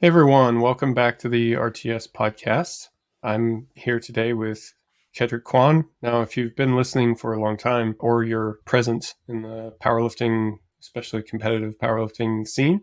Hey everyone, welcome back to the RTS podcast. I'm here today with Kedric Kwan. Now, if you've been listening for a long time or you're present in the powerlifting, especially competitive powerlifting scene,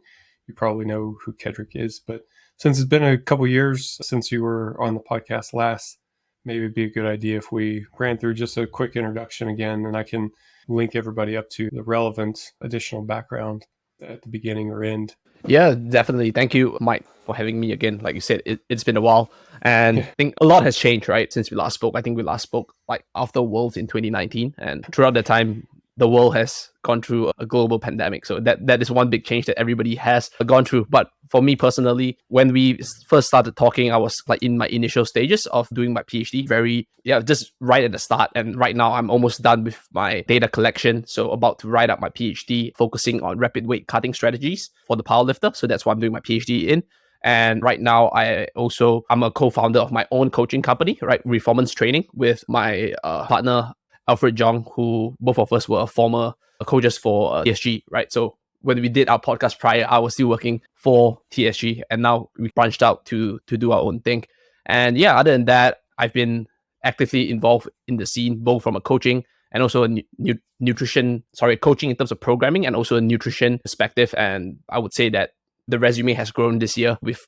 you probably know who Kedric is. But since it's been a couple years since you were on the podcast last, maybe it'd be a good idea if we ran through just a quick introduction again, and I can link everybody up to the relevant additional background at the beginning or end. Yeah, definitely. Thank you, Mike, for having me again. Like you said, it's been a while, and I think a lot has changed, right, since we last spoke. I think we last spoke like after Worlds in 2019, and throughout that time, the world has gone through a global pandemic. So that is one big change that everybody has gone through. But for me personally, when we first started talking, I was like in my initial stages of doing my PhD, just right at the start. And right now I'm almost done with my data collection. So about to write up my PhD, focusing on rapid weight cutting strategies for the powerlifter. So that's what I'm doing my PhD in. And right now, I'm a co-founder of my own coaching company, right? Reformance Training, with my partner Alfred Jong, who both of us were former coaches for TSG, right? So when we did our podcast prior, I was still working for TSG, and now we branched out to do our own thing. And yeah, other than that, I've been actively involved in the scene, both from a coaching and also a coaching in terms of programming and also a nutrition perspective. And I would say that the resume has grown this year with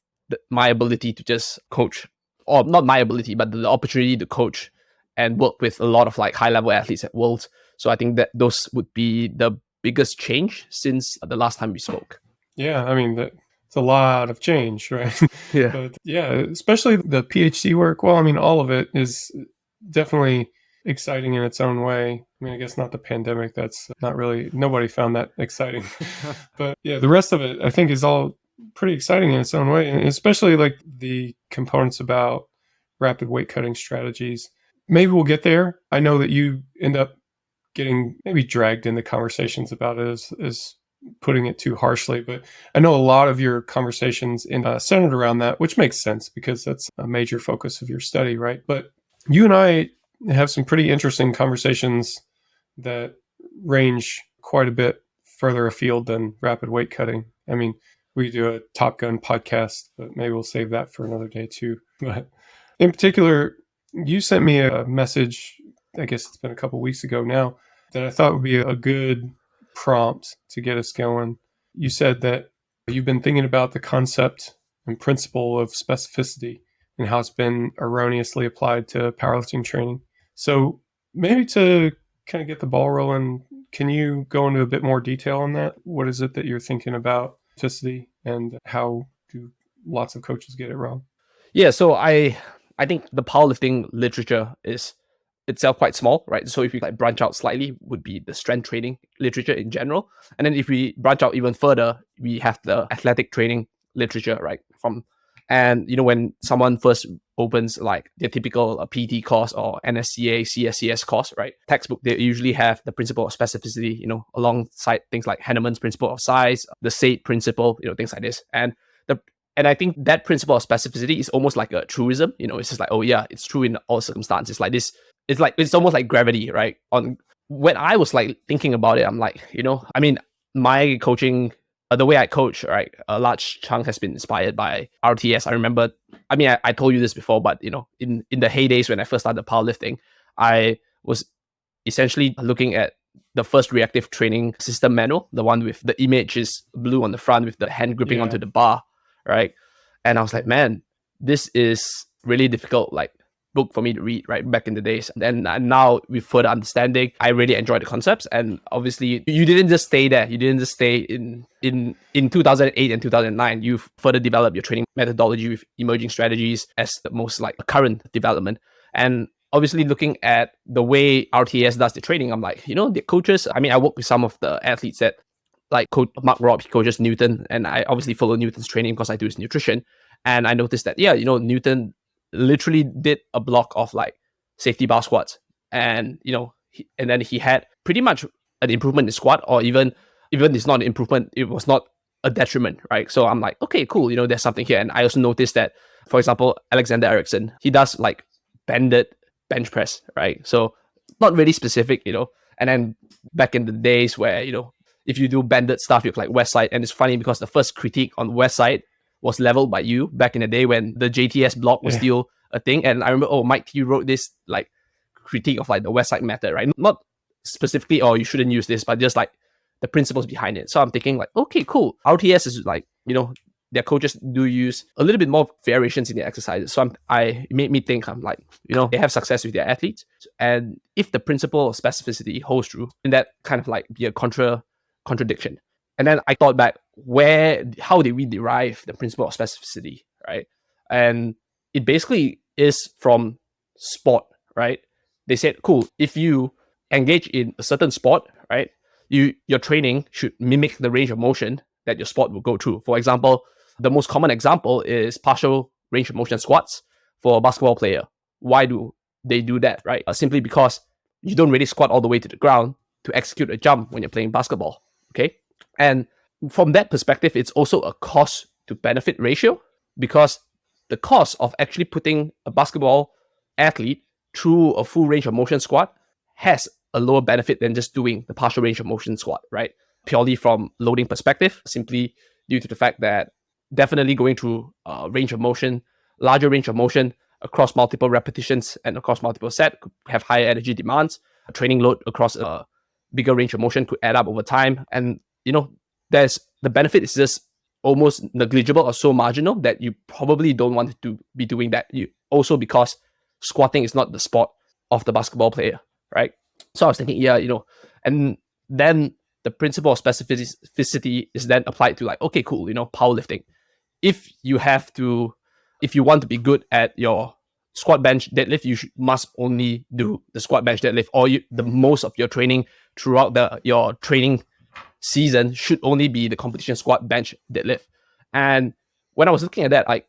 my ability to just coach, or not my ability, but the opportunity to coach and work with a lot of like high level athletes at Worlds. So I think that those would be the biggest change since the last time we spoke. Yeah, I mean, it's a lot of change, right? Yeah. But yeah, especially the PhD work. Well, I mean, all of it is definitely exciting in its own way. I mean, I guess not the pandemic. That's not really, nobody found that exciting. But yeah, the rest of it, I think, is all pretty exciting in its own way. And especially like the components about rapid weight cutting strategies. Maybe we'll get there. I know that you end up getting maybe dragged into conversations about it as putting it too harshly, but I know a lot of your conversations centered around that, which makes sense because that's a major focus of your study, right? But you and I have some pretty interesting conversations that range quite a bit further afield than rapid weight cutting. I mean, we do a Top Gun podcast, but maybe we'll save that for another day too. But in particular, you sent me a message, I guess it's been a couple weeks ago now, that I thought would be a good prompt to get us going. You said that you've been thinking about the concept and principle of specificity and how it's been erroneously applied to powerlifting training. So maybe to kind of get the ball rolling, can you go into a bit more detail on that? What is it that you're thinking about specificity, and how do lots of coaches get it wrong? Yeah, so I think the powerlifting literature is itself quite small, right? So if we like branch out slightly, would be the strength training literature in general, and then if we branch out even further, we have the athletic training literature, right? And when someone first opens like their typical PT course or NSCA, CSCS course, right? Textbook, they usually have the principle of specificity, alongside things like Henneman's principle of size, the SAID principle, things like this. And I think that principle of specificity is almost like a truism. It's just like, oh yeah, it's true in all circumstances. Like this, it's almost like gravity, right? When I was like thinking about it, I'm like, I mean, my coaching, the way I coach, right, a large chunk has been inspired by RTS. I remember, I mean, I told you this before, but in the heydays when I first started powerlifting, I was essentially looking at the first reactive training system manual, the one with the image is blue on the front with the hand gripping onto the bar, right? And I was like, man, this is really difficult, like book for me to read, right, back in the days. And now with further understanding, I really enjoy the concepts. And obviously you didn't just stay there. You didn't just stay in 2008 and 2009. You've further developed your training methodology with emerging strategies as the most like current development. And obviously looking at the way RTS does the training, I'm like, the coaches, I mean, I work with some of the athletes that like coach Mark Robb, he coaches Newton, and I obviously follow Newton's training because I do his nutrition. And I noticed that, Newton literally did a block of like safety bar squats, and and then he had pretty much an improvement in squat, or even it's not an improvement, it was not a detriment, right? So I'm like, okay, cool, there's something here. And I also noticed that, for example, Alexander Eriksson, he does like banded bench press, right? So not really specific, and then back in the days where if you do banded stuff, you're like West Side. And it's funny because the first critique on West Side was leveled by you back in the day when the JTS block was still a thing. And I remember, Mike T wrote this like critique of like the West Side method, right? Not specifically, you shouldn't use this, but just like the principles behind it. So I'm thinking like, okay, cool. RTS is like, their coaches do use a little bit more variations in their exercises. So it made me think, I'm like, they have success with their athletes. And if the principle of specificity holds true, then that kind of like be a contradiction. And then I thought back, how did we derive the principle of specificity, right? And it basically is from sport, right? They said, cool, if you engage in a certain sport, right, your training should mimic the range of motion that your sport will go through. For example, the most common example is partial range of motion squats for a basketball player. Why do they do that, right? Simply because you don't really squat all the way to the ground to execute a jump when you're playing basketball, okay? And from that perspective, it's also a cost to benefit ratio, because the cost of actually putting a basketball athlete through a full range of motion squat has a lower benefit than just doing the partial range of motion squat, right? Purely from loading perspective, simply due to the fact that definitely going through larger range of motion across multiple repetitions and across multiple sets could have higher energy demands. A training load across a bigger range of motion could add up over time. And, there's the benefit is just almost negligible or so marginal that you probably don't want to be doing that. Also because squatting is not the sport of the basketball player, right? So I was thinking, and then the principle of specificity is then applied to like, okay, cool, powerlifting. If you want to be good at your squat bench deadlift, you must only do the squat bench deadlift, or the most of your training throughout your training season should only be the competition squat bench deadlift. And when I was looking at that, I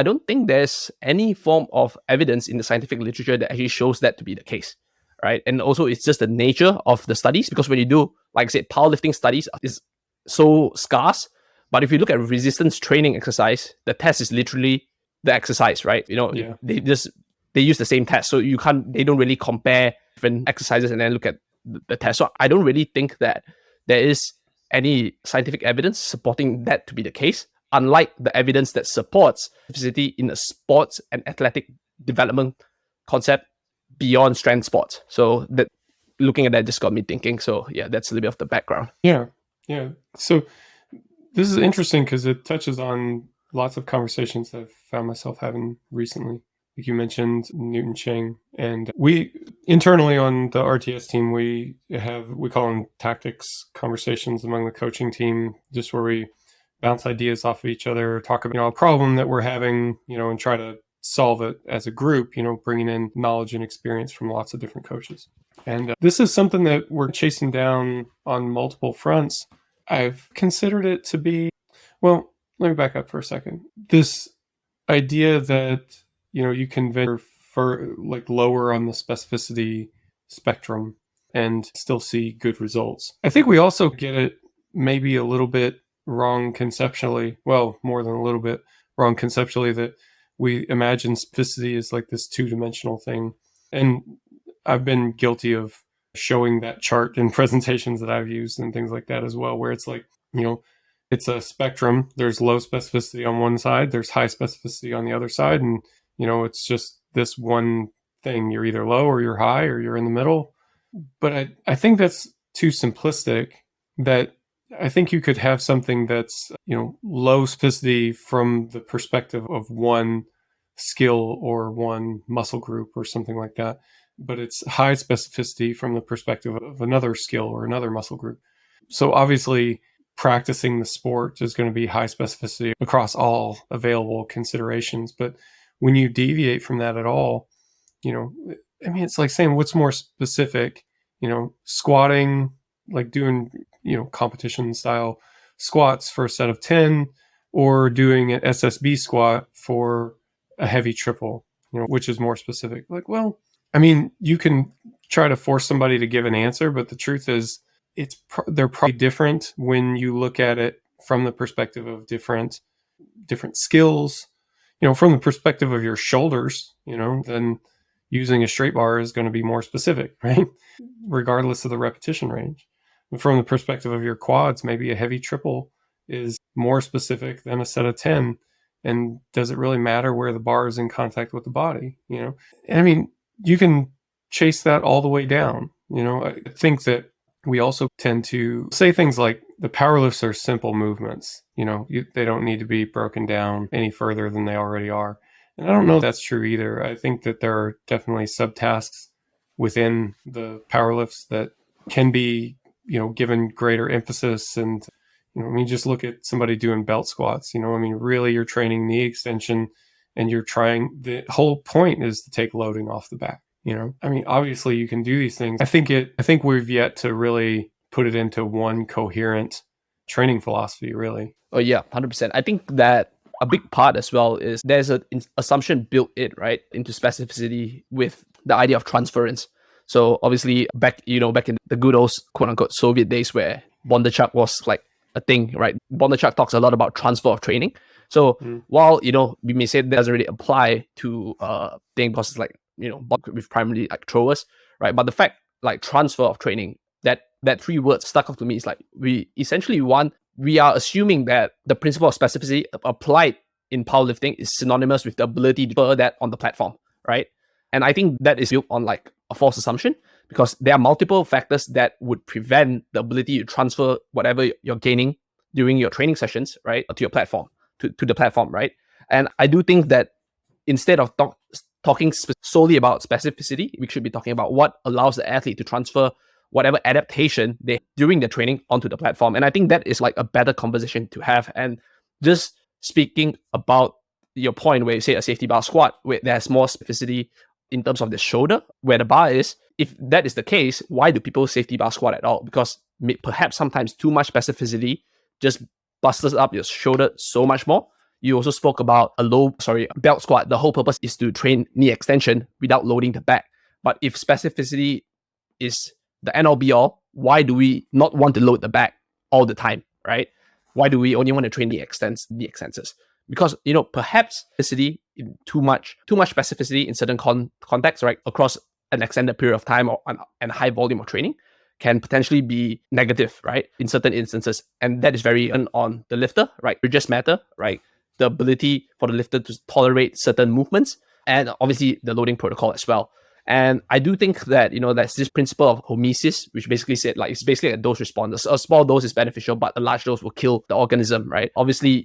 don't think there's any form of evidence in the scientific literature that actually shows that to be the case, right? And also it's just the nature of the studies, because when you do, like I said, powerlifting studies is so scarce. But if you look at resistance training exercise, the test is literally the exercise, right? They use the same test. So they don't really compare different exercises and then look at the test. So I don't really think that there is any scientific evidence supporting that to be the case, unlike the evidence that supports specificity in a sports and athletic development concept beyond strength sports. So that looking at that just got me thinking. So yeah, that's a little bit of the background. Yeah. So this is interesting because it touches on lots of conversations that I've found myself having recently. Like you mentioned Newton Chang, and we internally on the RTS team, we call them tactics conversations among the coaching team, just where we bounce ideas off of each other, talk about a problem that we're having, and try to solve it as a group, bringing in knowledge and experience from lots of different coaches. And this is something that we're chasing down on multiple fronts. I've considered it to be, well, let me back up for a second. This idea that, you can venture for like lower on the specificity spectrum and still see good results. I think we also get it maybe a little bit wrong conceptually. Well, more than a little bit wrong conceptually, that we imagine specificity is like this two-dimensional thing. And I've been guilty of showing that chart in presentations that I've used and things like that as well, where it's like, it's a spectrum. There's low specificity on one side, there's high specificity on the other side. And, it's just this one thing. You're either low or you're high or you're in the middle. But I think that's too simplistic. That I think you could have something that's, low specificity from the perspective of one skill or one muscle group or something like that. But it's high specificity from the perspective of another skill or another muscle group. So obviously practicing the sport is going to be high specificity across all available considerations. But when you deviate from that at all, it's like saying what's more specific, squatting, like doing, competition style squats for a set of 10, or doing an SSB squat for a heavy triple, which is more specific. Like, well, you can try to force somebody to give an answer, but the truth is they're probably different when you look at it from the perspective of different skills. From the perspective of your shoulders, then using a straight bar is going to be more specific, right? Regardless of the repetition range. And from the perspective of your quads, maybe a heavy triple is more specific than a set of 10. And does it really matter where the bar is in contact with the body? And I mean, you can chase that all the way down. I think that we also tend to say things like the power lifts are simple movements. They don't need to be broken down any further than they already are. And I don't know if that's true either. I think that there are definitely subtasks within the power lifts that can be, given greater emphasis. And, just look at somebody doing belt squats. Really you're training knee extension, and the whole point is to take loading off the back. Obviously you can do these things. I think we've yet to really put it into one coherent training philosophy, really. Oh yeah, 100%. I think that a big part as well is there's an assumption built in, right, into specificity with the idea of transference. So obviously back in the good old quote unquote Soviet days where Bondarchuk was like a thing, right? Bondarchuk talks a lot about transfer of training. So while, we may say that doesn't really apply to thing because it's like, with primarily like throwers, right? But the fact like transfer of training, that three words stuck out to me is like we are assuming that the principle of specificity applied in powerlifting is synonymous with the ability to do that on the platform, right? And I think that is built on like a false assumption because there are multiple factors that would prevent the ability to transfer whatever you're gaining during your training sessions, right, to your platform, to the platform, right? And I do think that instead of talking solely about specificity, we should be talking about what allows the athlete to transfer whatever adaptation they during the training onto the platform. And I think that is like a better conversation to have. And just speaking about your point where you say a safety bar squat, where there's more specificity in terms of the shoulder, where the bar is, if that is the case, why do people safety bar squat at all? Because perhaps sometimes too much specificity just busts up your shoulder so much more. You also spoke about belt squat. The whole purpose is to train knee extension without loading the back. But if specificity is the end all be all, why do we not want to load the back all the time, right? Why do we only want to train the extensors? Because, perhaps specificity in too much specificity in certain contexts, right, across an extended period of time and high volume of training can potentially be negative, right, in certain instances. And that is very on the lifter, right? It just matter, right? The ability for the lifter to tolerate certain movements and obviously the loading protocol as well. And I do think that, that's this principle of hormesis, which basically said like it's basically a dose response. A small dose is beneficial, but a large dose will kill the organism, right? Obviously,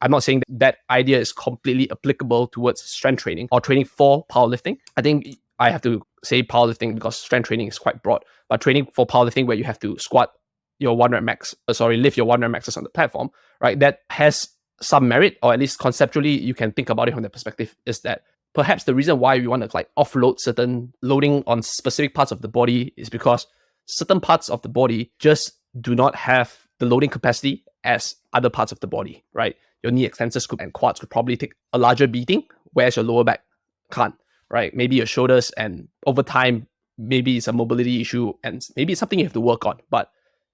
I'm not saying that idea is completely applicable towards strength training or training for powerlifting. I think I have to say powerlifting because strength training is quite broad. But training for powerlifting where you have to lift your 1 rep maxes on the platform, right? That has some merit, or at least conceptually you can think about it from the perspective is that perhaps the reason why we want to like offload certain loading on specific parts of the body is because certain parts of the body just do not have the loading capacity as other parts of the body, right? Your knee extensors and quads could probably take a larger beating, whereas your lower back can't, right? Maybe your shoulders, and over time, maybe it's a mobility issue and maybe it's something you have to work on. But,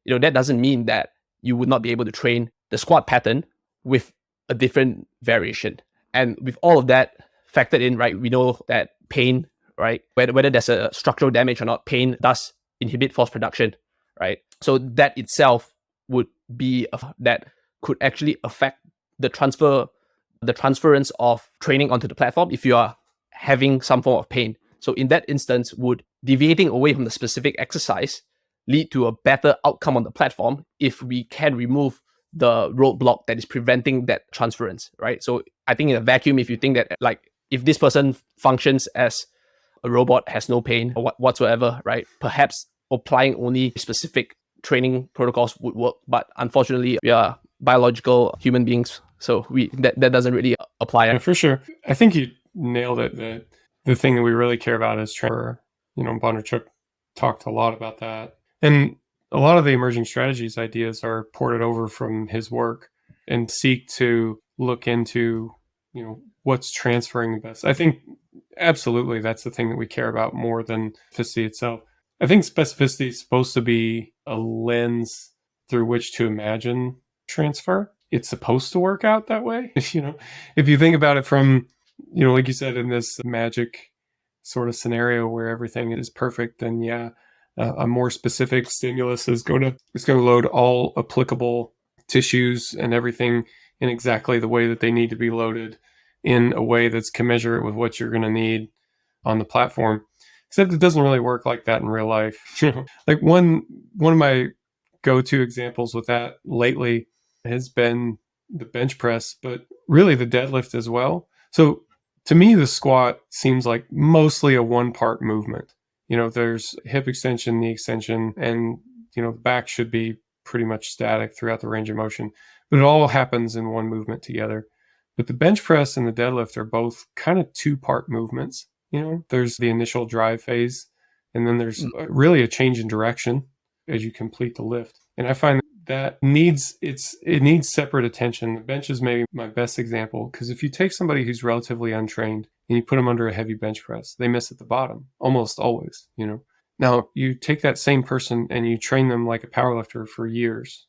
that doesn't mean that you would not be able to train the squat pattern with a different variation. And with all of that factored in, right, we know that pain, right, whether there's a structural damage or not, pain does inhibit force production, right? So that itself would be that could actually affect the transference of training onto the platform if you are having some form of pain. So in that instance, would deviating away from the specific exercise lead to a better outcome on the platform if we can remove the roadblock that is preventing that transference, right? So I think in a vacuum, if you think that like if this person functions as a robot, has no pain or whatsoever, right? Perhaps applying only specific training protocols would work. But unfortunately, we are biological human beings, so that doesn't really apply. Yeah, for sure. I think you nailed it. The thing that we really care about is transfer. Bondarchuk talked a lot about that. And a lot of the emerging strategies ideas are ported over from his work and seek to look into, what's transferring the best. I think absolutely that's the thing that we care about more than specificity itself. I think specificity is supposed to be a lens through which to imagine transfer. It's supposed to work out that way. If you think about it from, like you said, in this magic sort of scenario where everything is perfect, then yeah, a more specific stimulus is going to load all applicable tissues and everything in exactly the way that they need to be loaded, in a way that's commensurate with what you're going to need on the platform. Except it doesn't really work like that in real life. Like one of my go-to examples with that lately has been the bench press, but really the deadlift as well. So to me, the squat seems like mostly a one-part movement. There's hip extension, knee extension, and the back should be pretty much static throughout the range of motion, but it all happens in one movement together. But the bench press and the deadlift are both kind of two-part movements. There's the initial drive phase, and then there's really a change in direction as you complete the lift. And I find that it needs separate attention. The bench is maybe my best example, because if you take somebody who's relatively untrained and you put them under a heavy bench press, they miss at the bottom almost always. Now you take that same person and you train them like a powerlifter for years.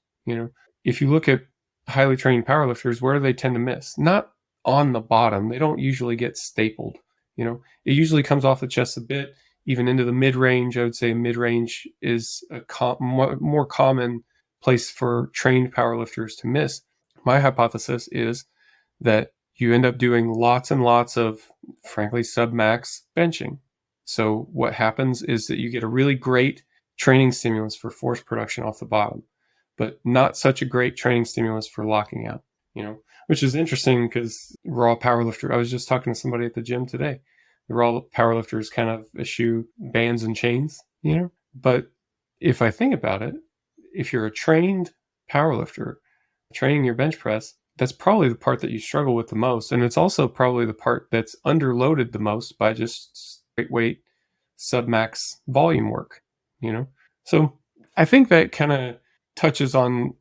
If you look at highly trained powerlifters, where do they tend to miss? Not on the bottom. They don't usually get stapled. It usually comes off the chest a bit, even into the mid-range. I would say mid-range is a more common place for trained powerlifters to miss. My hypothesis is that you end up doing lots and lots of, frankly, sub-max benching. So what happens is that you get a really great training stimulus for force production off the bottom, but not such a great training stimulus for locking out, which is interesting because raw powerlifter, I was just talking to somebody at the gym today. The raw powerlifters kind of eschew bands and chains, but if I think about it, if you're a trained powerlifter training your bench press, that's probably the part that you struggle with the most. And it's also probably the part that's underloaded the most by just straight weight submax volume work, So I think that kind of touches on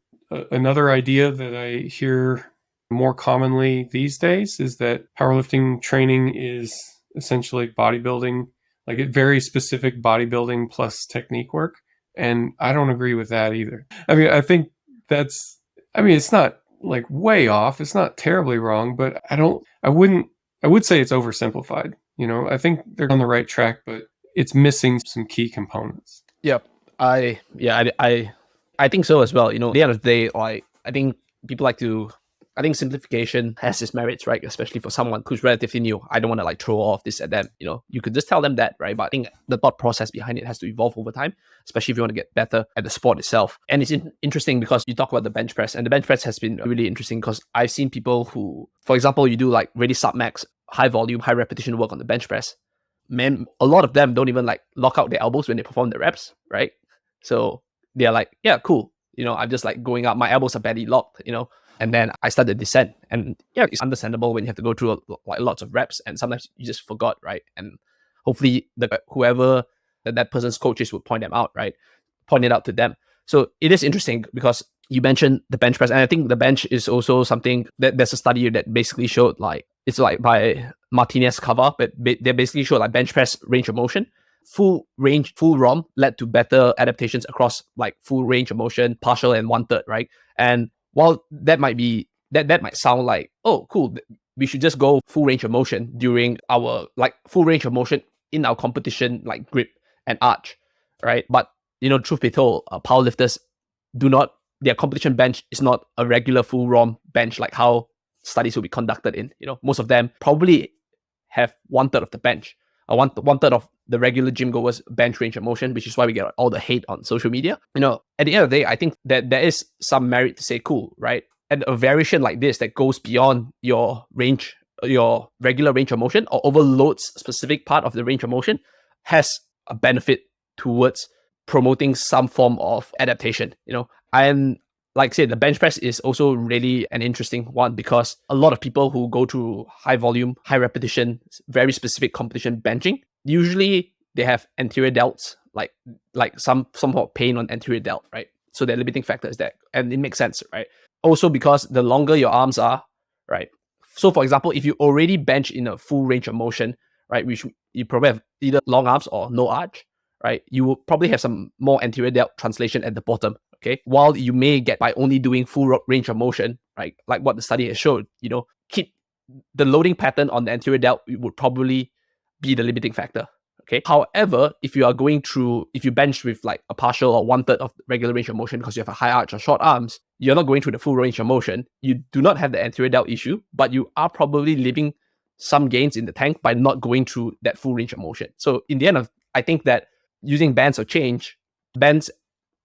another idea that I hear more commonly these days, is that powerlifting training is essentially bodybuilding, like a very specific bodybuilding plus technique work. And I don't agree with that either. I think it's not like way off. It's not terribly wrong, but I would say it's oversimplified. I think they're on the right track, but it's missing some key components. Yep. I think so as well. At the end of the day, like, I think simplification has its merits, right? Especially for someone who's relatively new. I don't want to throw off this at them. You could just tell them that, right? But I think the thought process behind it has to evolve over time, especially if you want to get better at the sport itself. And it's interesting because you talk about the bench press, and the bench press has been really interesting because I've seen people who, for example, you do really sub-max, high volume, high repetition work on the bench press. Man, a lot of them don't even lock out their elbows when they perform the reps, right? So they're like, yeah, cool. I'm just going up, my elbows are barely locked, and then I start the descent. And yeah, it's understandable when you have to go through lots of reps, and sometimes you just forgot, right? And hopefully whoever that person's coaches would point them out, right? Point it out to them. So it is interesting because you mentioned the bench press, and I think the bench is also something that there's a study that basically showed it's by Martinez cover, but they basically showed bench press range of motion. Full ROM led to better adaptations across full range of motion, partial, and 1/3, right? And while that might sound like, oh, cool, we should just go full range of motion during our full range of motion in our competition grip and arch, right? But truth be told, powerlifters their competition bench is not a regular full ROM bench like how studies will be conducted in. Most of them probably have 1/3 of the bench, or 1/3 of the regular gym goers bench range of motion, which is why we get all the hate on social media. At the end of the day, I think that there is some merit to say, cool, right? And a variation like this that goes beyond your regular range of motion or overloads specific part of the range of motion has a benefit towards promoting some form of adaptation. And like I said, the bench press is also really an interesting one because a lot of people who go through high volume, high repetition, very specific competition benching, usually they have anterior delts, somewhat pain on anterior delt, right? So the limiting factor is that, and it makes sense, right? Also because the longer your arms are, right? So for example, if you already bench in a full range of motion, right, which you probably have either long arms or no arch, right? You will probably have some more anterior delt translation at the bottom, okay? While you may get by only doing full range of motion, right? Like what the study has showed, keep the loading pattern on the anterior delt would probably be the limiting factor, okay? However, if you bench with a partial or 1/3 of regular range of motion because you have a high arch or short arms, you're not going through the full range of motion, you do not have the anterior delt issue, but you are probably leaving some gains in the tank by not going through that full range of motion. So in the end of, I think that using bands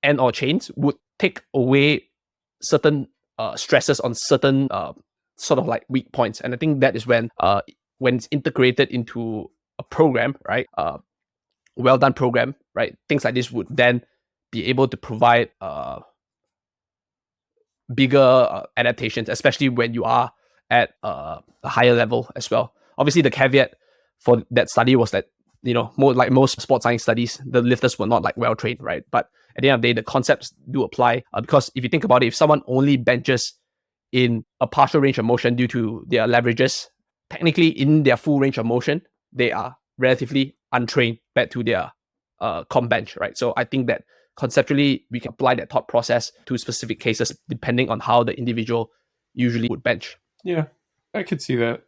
and or chains would take away certain stresses on certain sort of like weak points. And I think that is when it's integrated into a program, right? Well done program, right? Things like this would then be able to provide bigger adaptations, especially when you are at a higher level as well. Obviously, the caveat for that study was that, more like most sports science studies, the lifters were not like well trained, right? But at the end of the day, the concepts do apply because if you think about it, if someone only benches in a partial range of motion due to their leverages, technically in their full range of motion, they are relatively untrained back to their comp bench, right? So I think that conceptually, we can apply that thought process to specific cases depending on how the individual usually would bench. Yeah, I could see that.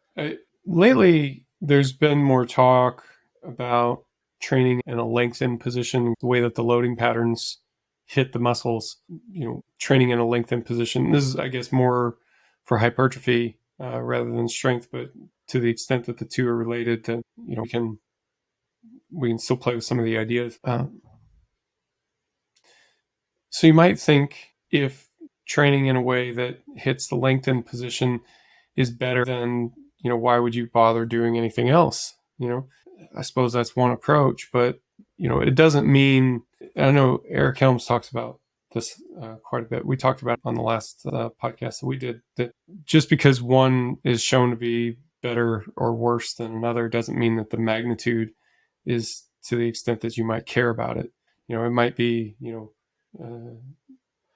Lately, there's been more talk about training in a lengthened position, the way that the loading patterns hit the muscles, training in a lengthened position. This is, I guess, more for hypertrophy rather than strength, but to the extent that the two are related, then, we can still play with some of the ideas. So you might think if training in a way that hits the lengthened position is better, then, why would you bother doing anything else? I suppose that's one approach, but, it doesn't mean, I know Eric Helms talks about this quite a bit. We talked about it on the last podcast that we did, that just because one is shown to be better or worse than another doesn't mean that the magnitude is to the extent that you might care about it. It might be,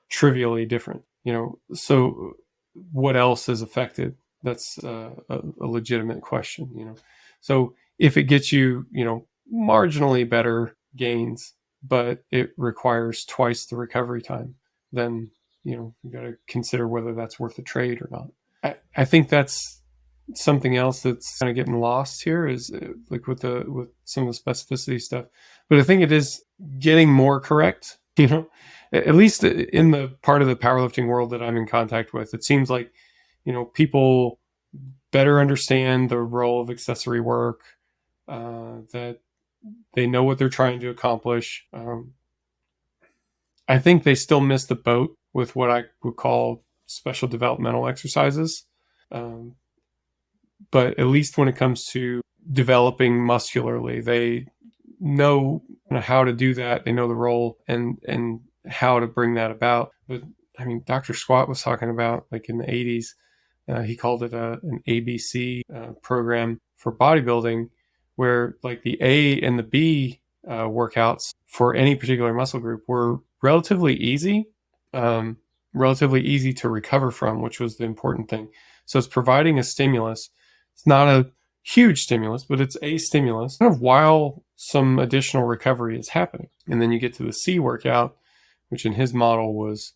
trivially different, so what else is affected? That's a legitimate question, so if it gets you, marginally better gains, but it requires twice the recovery time, then, you got to consider whether that's worth the trade or not. I think that's something else that's kind of getting lost here is like with some of the specificity stuff, but I think it is getting more correct, at least in the part of the powerlifting world that I'm in contact with. It seems like, people better understand the role of accessory work, that they know what they're trying to accomplish. I think they still miss the boat with what I would call special developmental exercises. But at least when it comes to developing muscularly, they know how to do that. They know the role and how to bring that about. But I mean, Dr. Squat was talking about, like in the 80s, he called it an ABC program for bodybuilding, where like the A and the B workouts for any particular muscle group were relatively easy to recover from, which was the important thing. So it's providing a stimulus. It's not a huge stimulus, but it's a stimulus kind of while some additional recovery is happening. And then you get to the C workout, which in his model was,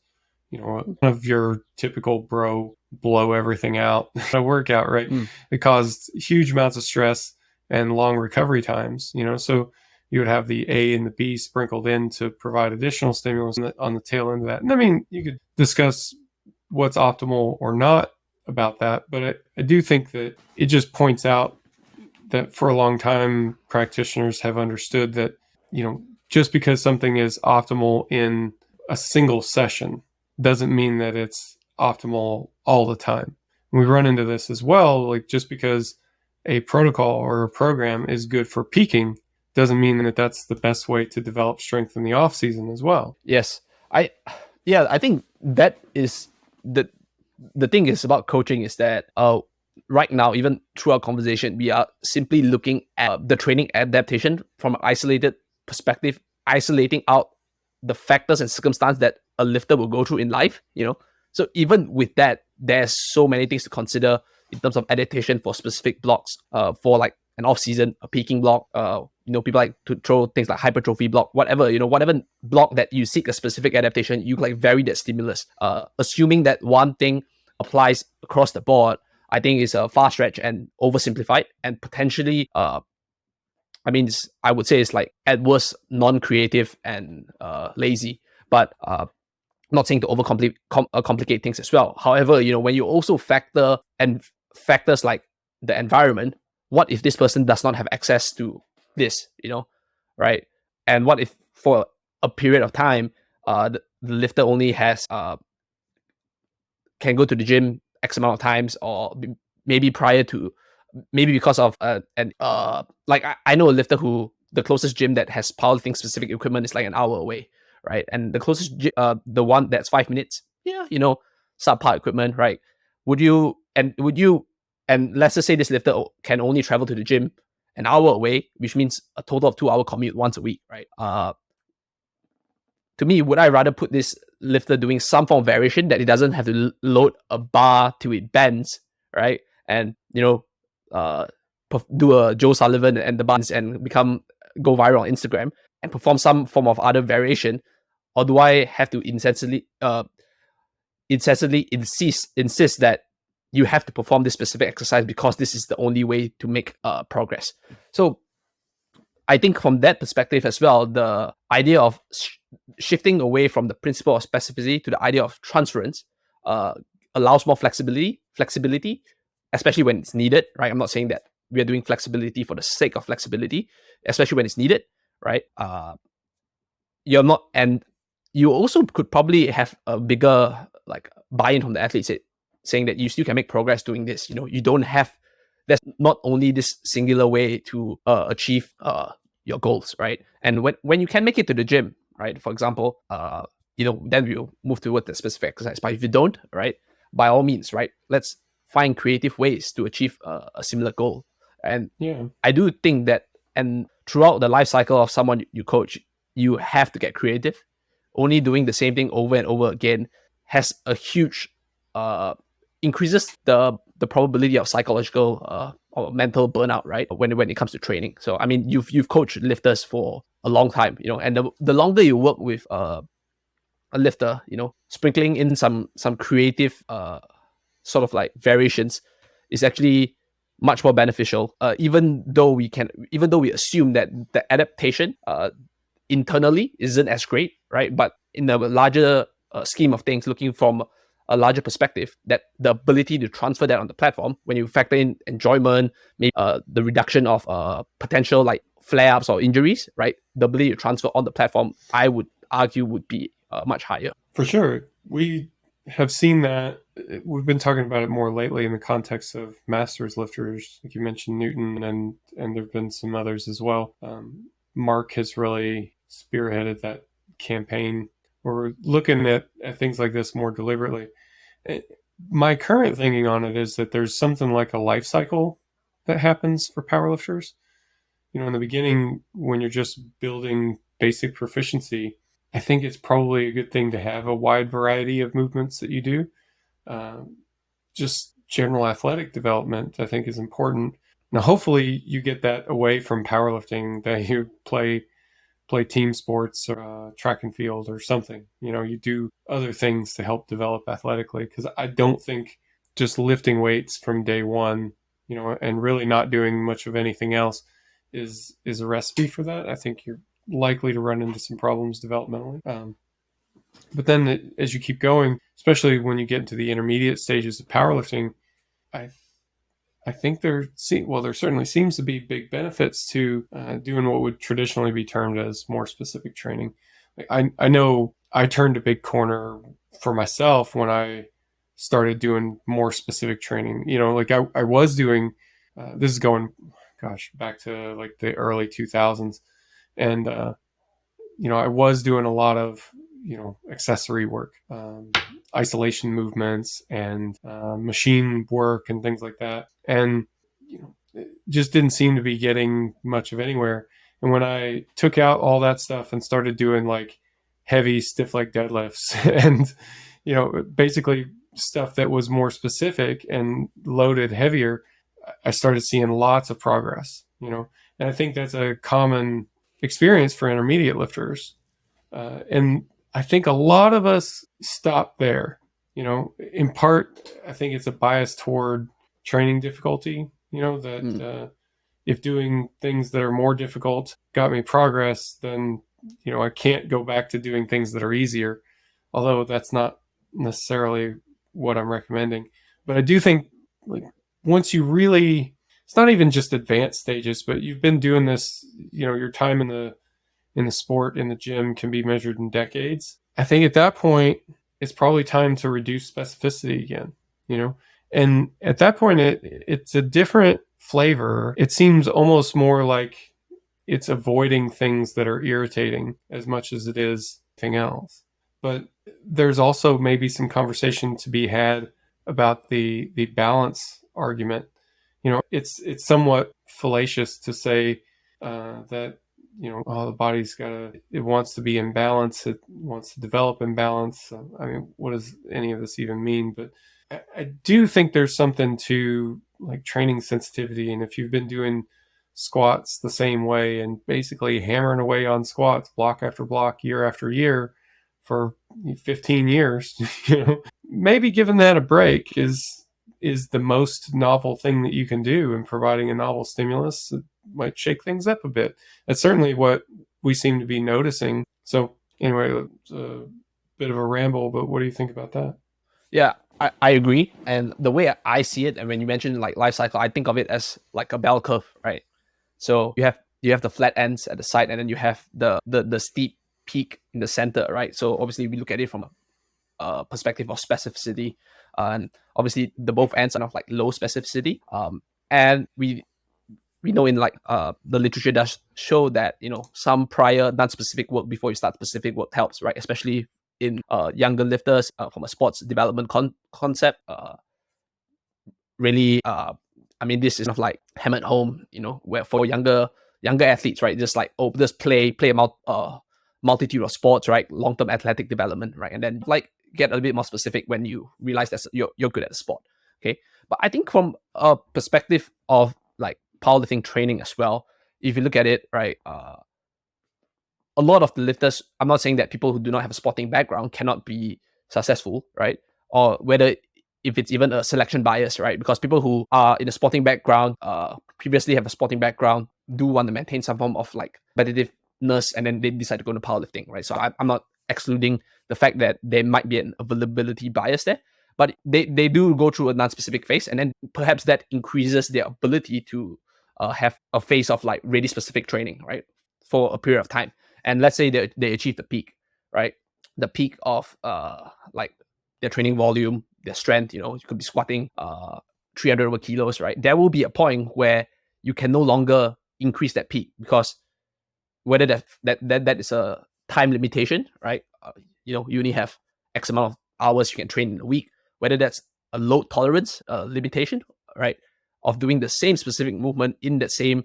one of your typical bro blow everything out a workout, right? It caused huge amounts of stress and long recovery times, so you would have the A and the B sprinkled in to provide additional stimulus on the tail end of that. And I mean, you could discuss what's optimal or not about that, but I do think that it just points out that for a long time, practitioners have understood that, just because something is optimal in a single session doesn't mean that it's optimal all the time. And we run into this as well, like just because a protocol or a program is good for peaking doesn't mean that that's the best way to develop strength in the off season as well. Yes. I think that is the thing is about coaching is that right now, even through our conversation, we are simply looking at the training adaptation from an isolated perspective, isolating out the factors and circumstances that a lifter will go through in life, So even with that, there's so many things to consider in terms of adaptation for specific blocks, for like an off-season, a peaking block. People like to throw things like hypertrophy block, whatever block that you seek a specific adaptation, you like vary that stimulus. Assuming that one thing applies across the board, I think is a far stretch and oversimplified and potentially, I would say it's like at worst non-creative and lazy. But not saying to complicate things as well. However, when you also factors like the environment, what if this person does not have access to this, right? And what if for a period of time, the lifter only has can go to the gym X amount of times, or maybe because of like I know a lifter who the closest gym that has powerlifting specific equipment is like an hour away, right? And the closest the one that's 5 minutes, yeah, subpar equipment, right? Would you and let's just say this lifter can only travel to the gym an hour away, which means a total of 2 hour commute once a week, right? To me, would I rather put this lifter doing some form of variation that it doesn't have to load a bar till it bends, right? And do a Joe Sullivan and the buns and go viral on Instagram and perform some form of other variation, or do I have to incessantly insist that you have to perform this specific exercise because this is the only way to make progress? So I think from that perspective as well, the idea of shifting away from the principle of specificity to the idea of transference allows more flexibility, especially when it's needed, right? I'm not saying that we are doing flexibility for the sake of flexibility, especially when it's needed, right? You're not, and you also could probably have a bigger like buy-in from the athletes saying that you still can make progress doing this. You don't have, there's not only this singular way to achieve your goals, right? And when you can make it to the gym, right, for example, then we'll move toward the specific exercise. But if you don't, right, by all means, right, let's find creative ways to achieve a similar goal. And Yeah. I do think that, and throughout the life cycle of someone you coach, you have to get creative. Only doing the same thing over and over again has a huge increases the probability of psychological or mental burnout, right? When it comes to training. So I mean, you've coached lifters for a long time, and the longer you work with a lifter, sprinkling in some creative sort of like variations is actually much more beneficial. Even though we assume that the adaptation internally isn't as great, right? But in the larger scheme of things, looking from a larger perspective, that the ability to transfer that on the platform, when you factor in enjoyment, maybe the reduction of potential like flare-ups or injuries, right? The ability to transfer on the platform, I would argue, would be much higher. For sure. We have seen that. We've been talking about it more lately in the context of masters lifters, like you mentioned Newton, and there have been some others as well. Mark has really spearheaded that campaign where we're looking at things like this more deliberately. My current thinking on it is that there's something like a life cycle that happens for powerlifters. In the beginning, when you're just building basic proficiency, I think it's probably a good thing to have a wide variety of movements that you do. Just general athletic development, I think, is important. Now, hopefully, you get that away from powerlifting, that you play team sports or track and field or something. You do other things to help develop athletically, because I don't think just lifting weights from day one, and really not doing much of anything else is a recipe for that. I think you're likely to run into some problems developmentally. But then as you keep going, especially when you get into the intermediate stages of powerlifting, I think there certainly seems to be big benefits to doing what would traditionally be termed as more specific training. I know I turned a big corner for myself when I started doing more specific training. Like I was doing, this is going, back to like the early 2000s. And, I was doing a lot of, accessory work, isolation movements and machine work and things like that. And, it just didn't seem to be getting much of anywhere. And when I took out all that stuff and started doing like heavy stiff leg deadlifts and, basically stuff that was more specific and loaded heavier, I started seeing lots of progress, and I think that's a common experience for intermediate lifters. And I think a lot of us stop there, in part, I think it's a bias toward training difficulty, that if doing things that are more difficult got me progress, then, I can't go back to doing things that are easier. although that's not necessarily what I'm recommending. But I do think, like, once you really, it's not even just advanced stages, but you've been doing this, your time in the sport, in the gym, can be measured in decades. I think at that point, it's probably time to reduce specificity again, you know? And at that point, it's a different flavor. It seems almost more like it's avoiding things that are irritating as much as it is anything else. But there's also maybe some conversation to be had about the balance argument. It's somewhat fallacious to say that the body's it wants to be in balance, it wants to develop in balance. So, I mean, what does any of this even mean? But I do think there's something to like training sensitivity, and if you've been doing squats the same way and basically hammering away on squats block after block, year after year for 15 years, maybe giving that a break is the most novel thing that you can do, and providing a novel stimulus might shake things up a bit. That's certainly what we seem to be noticing. So anyway, it's a bit of a ramble, but what do you think about that? Yeah, I agree. And the way I see it, and when you mention like life cycle, I think of it as like a bell curve, right? So you have the flat ends at the side, and then you have the steep peak in the center, right? So obviously we look at it from a perspective of specificity, and obviously the both ends are of like low specificity. And we know in like the literature does show that some prior non-specific work before you start specific work helps, right? Especially in younger lifters, from a sports development concept. Really, I mean, this is kind of like hammered home, where for younger athletes, right? Just like, just play a multitude of sports, right? Long-term athletic development, right? And then like get a bit more specific when you realize that you're good at the sport. Okay, but I think from a perspective of like powerlifting training as well, if you look at it, right, a lot of the lifters, I'm not saying that people who do not have a sporting background cannot be successful, right? Or whether if it's even a selection bias, right? Because people who are in a sporting background, previously have a sporting background, do want to maintain some form of like competitiveness, and then they decide to go into powerlifting, right? So I'm not excluding the fact that there might be an availability bias there, but they do go through a non-specific phase, and then perhaps that increases their ability to have a phase of like really specific training, right, for a period of time. And let's say they achieve the peak, right? The peak of like their training volume, their strength. You could be squatting 300 over kilos, right? There will be a point where you can no longer increase that peak, because whether that is a time limitation, right? You only have X amount of hours you can train in a week. Whether that's a load tolerance limitation, right, of doing the same specific movement in that same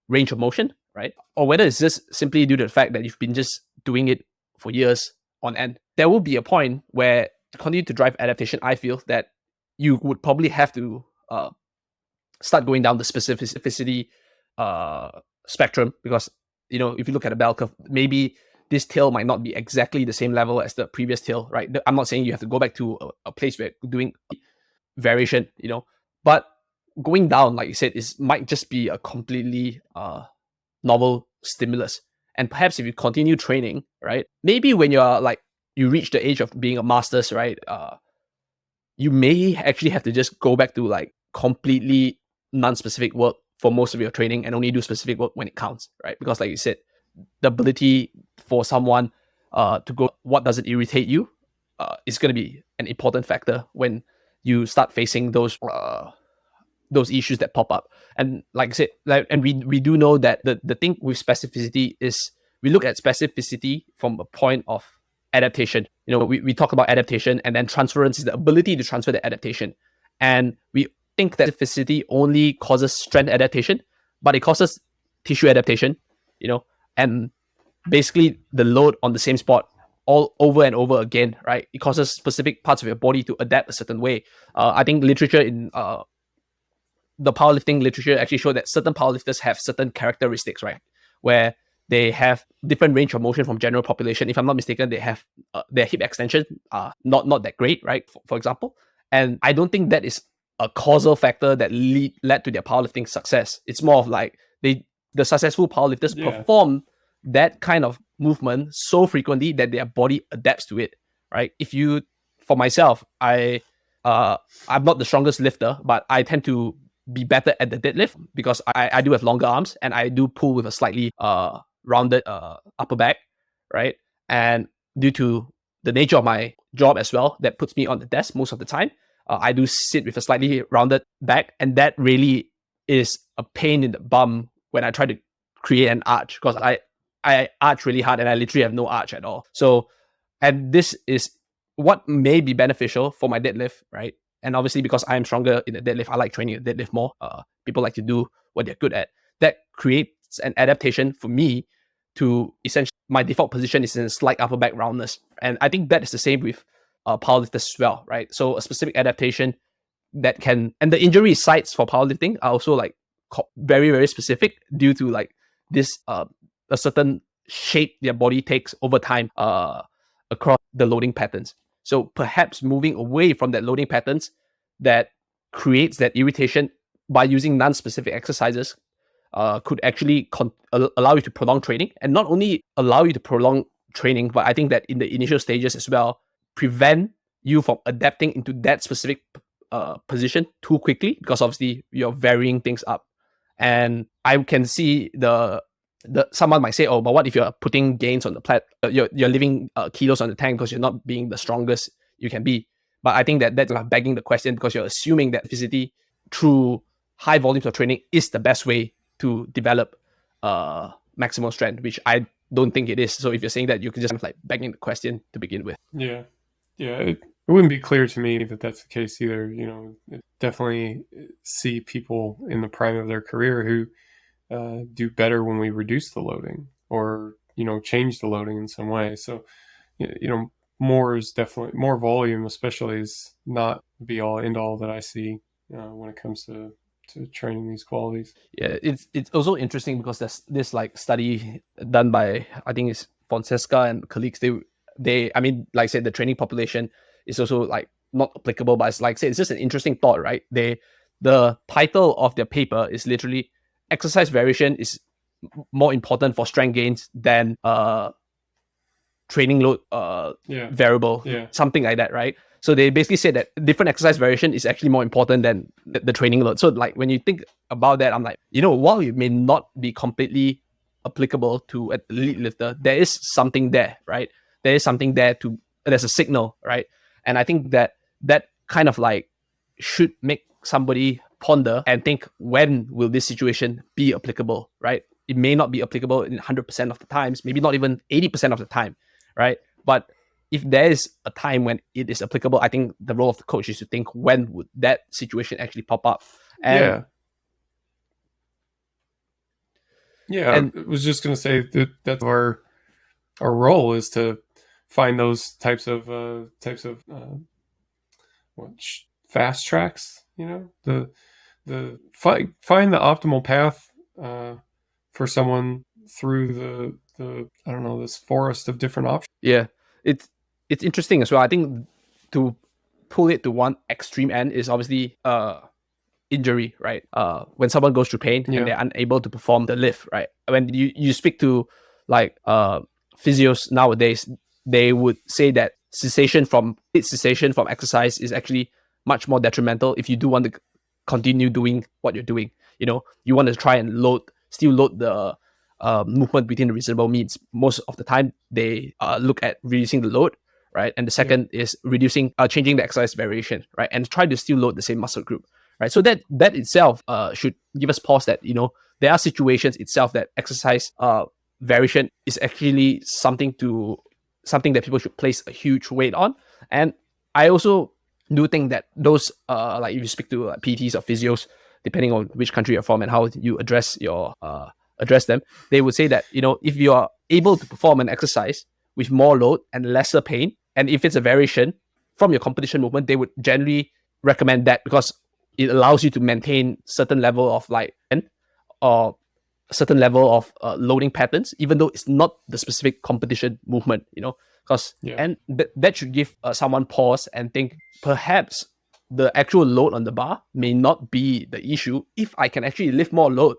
range of motion, right? Or whether it's just simply due to the fact that you've been just doing it for years on end. There will be a point where to continue to drive adaptation, I feel that you would probably have to start going down the specificity spectrum, because if you look at a bell curve, maybe this tail might not be exactly the same level as the previous tail, right? I'm not saying you have to go back to a place where you're doing variation, but going down, like you said, might just be a completely novel stimulus. And perhaps if you continue training, right, maybe when you're like you reach the age of being a master's, right, you may actually have to just go back to like completely non-specific work for most of your training, and only do specific work when it counts, right? Because like you said, the ability for someone to go, what doesn't irritate you, is going to be an important factor when you start facing those issues that pop up. And like I said, and we do know that the thing with specificity is we look at specificity from a point of adaptation. We talk about adaptation, and then transference is the ability to transfer the adaptation. And we think that specificity only causes strength adaptation, but it causes tissue adaptation, and basically the load on the same spot all over and over again, right? It causes specific parts of your body to adapt a certain way. I think literature in the powerlifting literature actually show that certain powerlifters have certain characteristics, right, where they have different range of motion from general population. If I'm not mistaken, they have their hip extension not that great, right? For example, and I don't think that is a causal factor that led to their powerlifting success. It's more of like the successful powerlifters perform that kind of movement so frequently that their body adapts to it, right? For myself, I'm not the strongest lifter, but I tend to be better at the deadlift because I do have longer arms and I do pull with a slightly rounded upper back, right? And due to the nature of my job as well, that puts me on the desk most of the time. I do sit with a slightly rounded back, and that really is a pain in the bum when I try to create an arch because I arch really hard and I literally have no arch at all. So, and this is what may be beneficial for my deadlift, right? And obviously, because I'm stronger in the deadlift, I like training the deadlift more. People like to do what they're good at. That creates an adaptation for me to essentially my default position is in a slight upper back roundness, and I think that is the same with powerlifters as well, right? So a specific adaptation that can, and the injury sites for powerlifting are also like very very specific due to like this a certain shape their body takes over time across the loading patterns. So perhaps moving away from that loading patterns that creates that irritation by using non-specific exercises could actually allow you to prolong training, and not only allow you to prolong training, but I think that in the initial stages as well, prevent you from adapting into that specific position too quickly, because obviously you're varying things up. And I can see the someone might say, oh, but what if you're putting gains on the you're leaving kilos on the tank because you're not being the strongest you can be. But I think that's begging the question, because you're assuming that specificity through high volumes of training is the best way to develop maximal strength, which I don't think it is. So if you're saying that, you can just kind of like begging the question to begin with. Yeah. It wouldn't be clear to me that that's the case either. You know, definitely see people in the prime of their career who do better when we reduce the loading or, you know, change the loading in some way. So, you know, more is definitely more volume, especially, is not be all end all that I see when it comes to training these qualities. Yeah, it's also interesting because there's this like study done by, I think it's Fonseca and colleagues. They I mean, like I said, the training population is also like not applicable, but it's like I said, it's just an interesting thought, right? The title of their paper is literally exercise variation is more important for strength gains than training load variable, something like that, right? So they basically said that different exercise variation is actually more important than the training load. So like when you think about that, I'm like, you know, while it may not be completely applicable to an elite lifter, there is something there, right? There is something there there's a signal, right? And I think that kind of like should make somebody ponder and think, when will this situation be applicable, right? It may not be applicable in 100% of the times, maybe not even 80% of the time, right? But if there is a time when it is applicable, I think the role of the coach is to think, when would that situation actually pop up? And and I was just going to say that our role is to find those types of fast tracks. You know, find the optimal path for someone through the I don't know, this forest of different options. Yeah, it's interesting as well. I think to pull it to one extreme end is obviously injury, right? When someone goes through pain and they're unable to perform the lift, right? When you speak to like physios nowadays, they would say that cessation from exercise is actually much more detrimental if you do want to continue doing what you're doing. You know, you want to try and still load the movement within the reasonable means. Most of the time, they look at reducing the load, right? And the second is changing the exercise variation, right? And try to still load the same muscle group, right? So that itself should give us pause that, you know, there are situations itself that exercise variation is actually something that people should place a huge weight on. And I also do think that those like if you speak to PTs or physios, depending on which country you're from and how you address them, they would say that, you know, if you are able to perform an exercise with more load and lesser pain, and if it's a variation from your competition movement, they would generally recommend that, because it allows you to maintain certain level of like or a certain level of loading patterns, even though it's not the specific competition movement, you know, because and that should give someone pause and think, perhaps the actual load on the bar may not be the issue if I can actually lift more load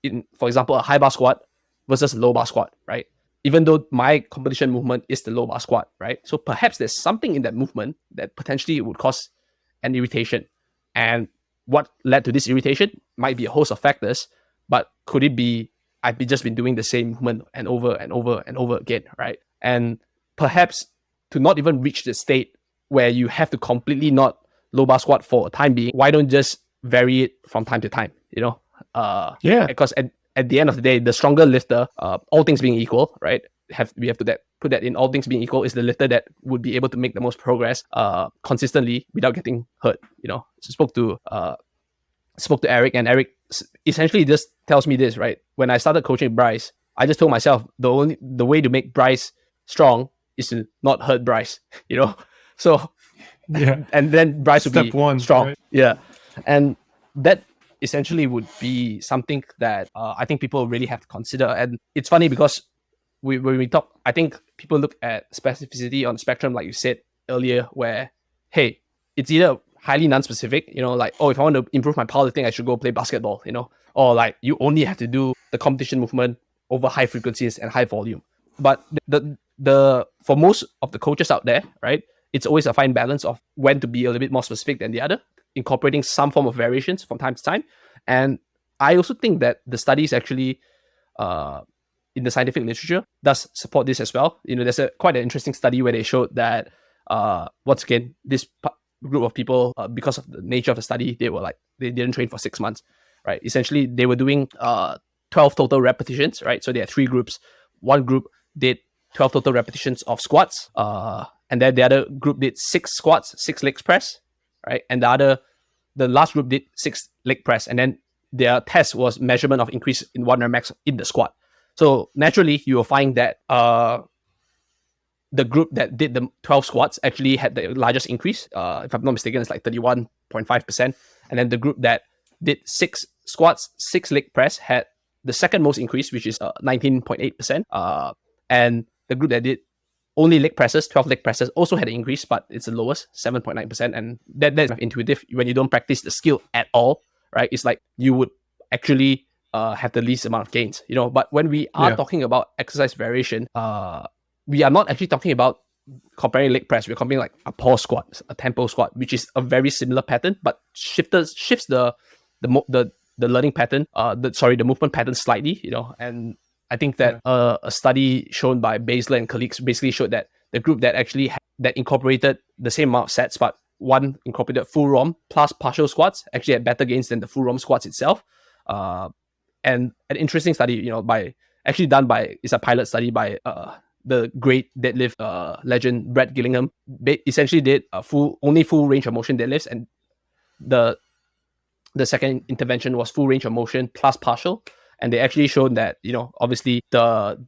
in, for example, a high bar squat versus a low bar squat, right? even though my competition movement is the low bar squat, right? So perhaps there's something in that movement that potentially would cause an irritation. And what led to this irritation might be a host of factors, but could it be I've just been doing the same movement and over and over and over again, right? And perhaps to not even reach the state where you have to completely not low bar squat for a time being, why don't just vary it from time to time, Yeah. Because at the end of the day, the stronger lifter, all things being equal, right? We have to put that in. All things being equal, is the lifter that would be able to make the most progress consistently without getting hurt. So spoke to Eric, and Eric essentially just tells me this, right? When I started coaching Bryce, I just told myself the way to make Bryce strong is to not hurt Bryce. So Yeah. and then Bryce would Step be one, strong. right? Yeah, and that essentially would be something that I think people really have to consider. And it's funny because when we talk, I think people look at specificity on the spectrum, like you said earlier, where, hey, it's either highly non-specific, like, oh, if I want to improve my powerlifting, I should go play basketball, or like you only have to do the competition movement over high frequencies and high volume. But the for most of the coaches out there, right, it's always a fine balance of when to be a little bit more specific than the other, incorporating some form of variations from time to time. And I also think that the studies actually in the scientific literature does support this as well. There's quite an interesting study where they showed that once again, this group of people, because of the nature of the study, they didn't train for 6 months, right? Essentially, they were doing 12 total repetitions, right? So they had 3 groups. One group did 12 total repetitions of squats, and then the other group did 6 squats, 6 leg press, right? And the last group did 6 leg press, and then their test was measurement of increase in 1 rep max in the squat. So naturally, you will find that the group that did the 12 squats actually had the largest increase. If I'm not mistaken, it's like 31.5%. And then the group that did 6 squats, 6 leg press had the second most increase, which is 19.8%. And the group that did only leg presses, 12 leg presses, also had an increase, but it's the lowest, 7.9%. And that's intuitive when you don't practice the skill at all, right? It's like you would actually have the least amount of gains, But when we are talking about exercise variation, we are not actually talking about comparing leg press. We're comparing like a pause squat, a tempo squat, which is a very similar pattern, but shifts the learning pattern, the movement pattern slightly, And I think that a study shown by Baszler and colleagues basically showed that the group that actually that incorporated the same amount of sets, but one incorporated full ROM plus partial squats, actually had better gains than the full ROM squats itself. And an interesting study, it's a pilot study by the great deadlift legend Brad Gillingham. Essentially did only full range of motion deadlifts, and the second intervention was full range of motion plus partial. And they actually showed that, obviously the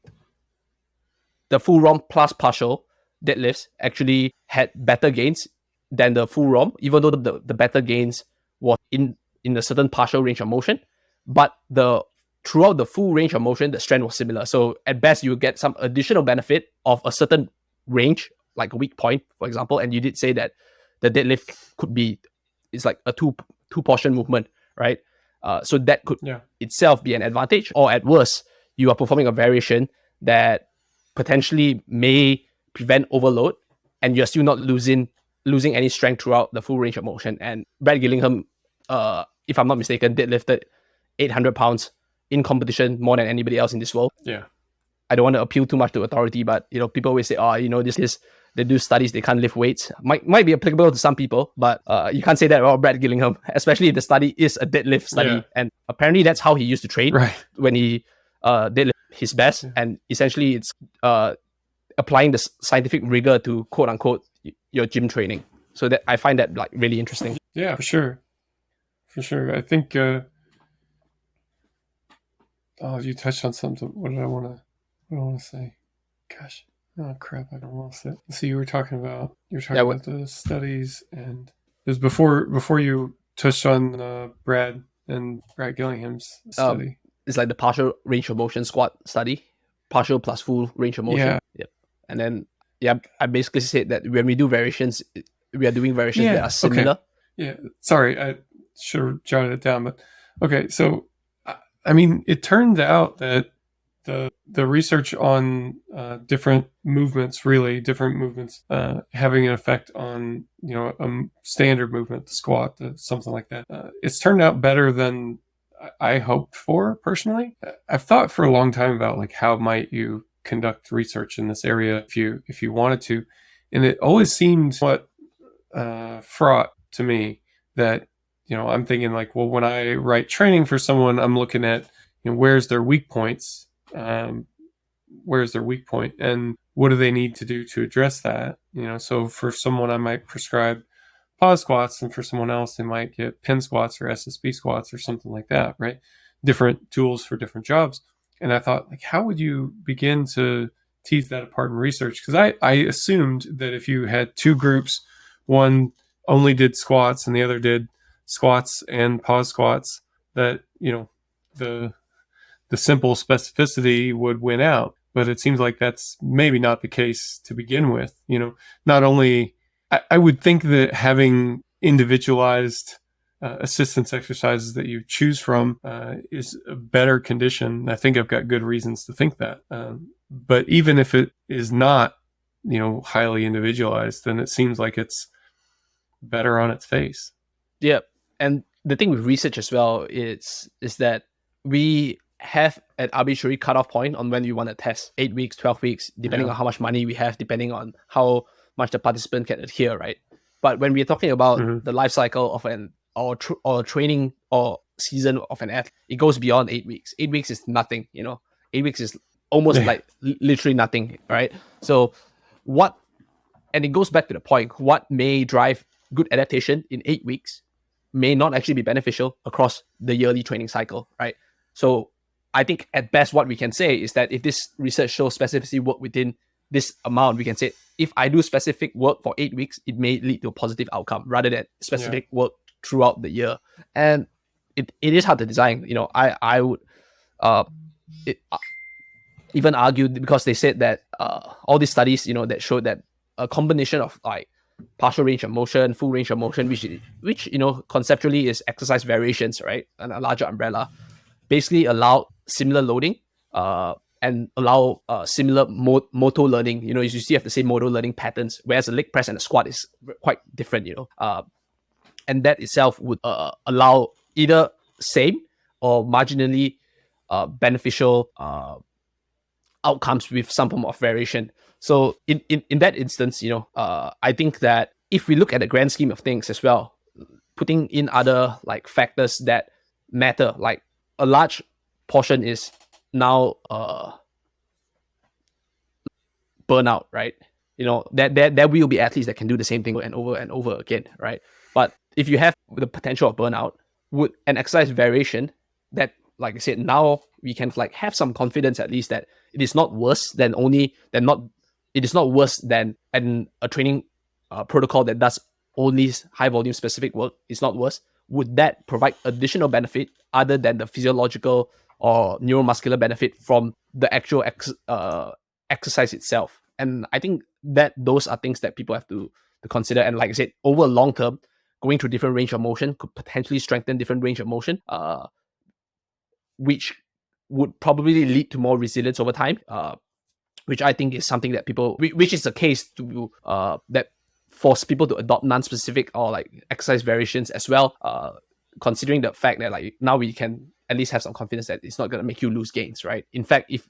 full ROM plus partial deadlifts actually had better gains than the full ROM, even though the better gains was in a certain partial range of motion. But throughout the full range of motion, the strength was similar. So at best, you get some additional benefit of a certain range, like a weak point, for example. And you did say that the deadlift it's like a two portion movement, right? So that could itself be an advantage. Or at worst, you are performing a variation that potentially may prevent overload, and you're still not losing any strength throughout the full range of motion. And Brad Gillingham, if I'm not mistaken, deadlifted 800 pounds in competition more than anybody else in this world. Yeah. I don't want to appeal too much to authority, but people always say, this they do studies, they can't lift weights. Might be applicable to some people, but you can't say that about Brad Gillingham, especially if the study is a deadlift study. Yeah. And apparently that's how he used to train when he deadlift his best. Yeah. And essentially it's applying the scientific rigor to quote unquote your gym training. So that I find that like really interesting. Yeah, for sure. I think you touched on something. What do I want to say? Gosh. Oh crap! I lost it. So you were talking about about the studies, and it was before you touched on Brad Gillingham's study. It's like the partial range of motion squat study, partial plus full range of motion. Yeah. Yep. And then I basically said that when we do variations, we are doing variations that are similar. Okay. Yeah. Sorry, I should have jotted it down, but okay. So I mean, it turned out that the research on different movements, having an effect on a standard movement, the squat, something like that. It's turned out better than I hoped for personally. I've thought for a long time about like how might you conduct research in this area if you wanted to, and it always seemed what fraught to me that I'm thinking like, well, when I write training for someone, I'm looking at where's their weak points, where's their weak point, and what do they need to do to address that. So for someone I might prescribe pause squats, and for someone else they might get pin squats or SSB squats or something like that, right? Different tools for different jobs. And I thought, like, how would you begin to tease that apart in research? Because I assumed that if you had two groups, one only did squats and the other did squats and pause squats, that the simple specificity would win out. But it seems like that's maybe not the case to begin with. Not only I would think that having individualized assistance exercises that you choose from is a better condition. I think I've got good reasons to think that. But even if it is not, highly individualized, then it seems like it's better on its face. Yeah. And the thing with research as well is that we have an arbitrary cutoff point on when we want to test 8 weeks, 12 weeks, depending on how much money we have, depending on how much the participant can adhere, right? But when we're talking about the life cycle of or training or season of an athlete, it goes beyond 8 weeks. 8 weeks is nothing, 8 weeks is almost like literally nothing, right? So and it goes back to the point, what may drive good adaptation in 8 weeks may not actually be beneficial across the yearly training cycle, right? So I think at best what we can say is that if this research shows specificity work within this amount, we can say if I do specific work for 8 weeks, it may lead to a positive outcome rather than specific work throughout the year. And it is hard to design. I would even argue, because they said that all these studies, that showed that a combination of like partial range of motion, full range of motion, which conceptually is exercise variations, right, and a larger umbrella, basically allow similar loading and allow similar motor learning. You still have the same motor learning patterns, whereas a leg press and a squat is quite different. And that itself would allow either same or marginally beneficial outcomes with some form of variation. So in that instance, I think that if we look at the grand scheme of things as well, putting in other like factors that matter, like a large portion is now burnout, right? There will be athletes that can do the same thing and over again, right? But if you have the potential of burnout, would an exercise variation that, like I said, now we can like have some confidence at least that it is not worse than it is not worse than a training protocol that does only high volume specific work. It's not worse. Would that provide additional benefit other than the physiological or neuromuscular benefit from the actual exercise itself? And I think that those are things that people have to consider. And like I said, over a long term, going through different range of motion could potentially strengthen different range of motion, which would probably lead to more resilience over time, which I think is something that which is the case to that force people to adopt non-specific or like exercise variations as well, considering the fact that like now we can at least have some confidence that it's not going to make you lose gains, right? In fact, if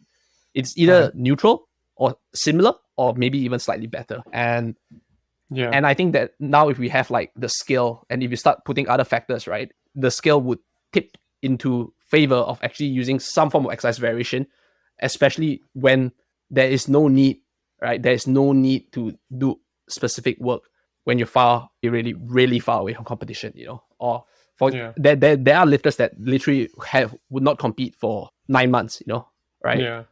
it's either neutral or similar or maybe even slightly better. And I think that now if we have like the scale, and if you start putting other factors, right, the scale would tip into favor of actually using some form of exercise variation, especially when there is no need, right? There is no need to do specific work when you're really, really far away from competition, or there are lifters that literally would not compete for 9 months, right? Yeah.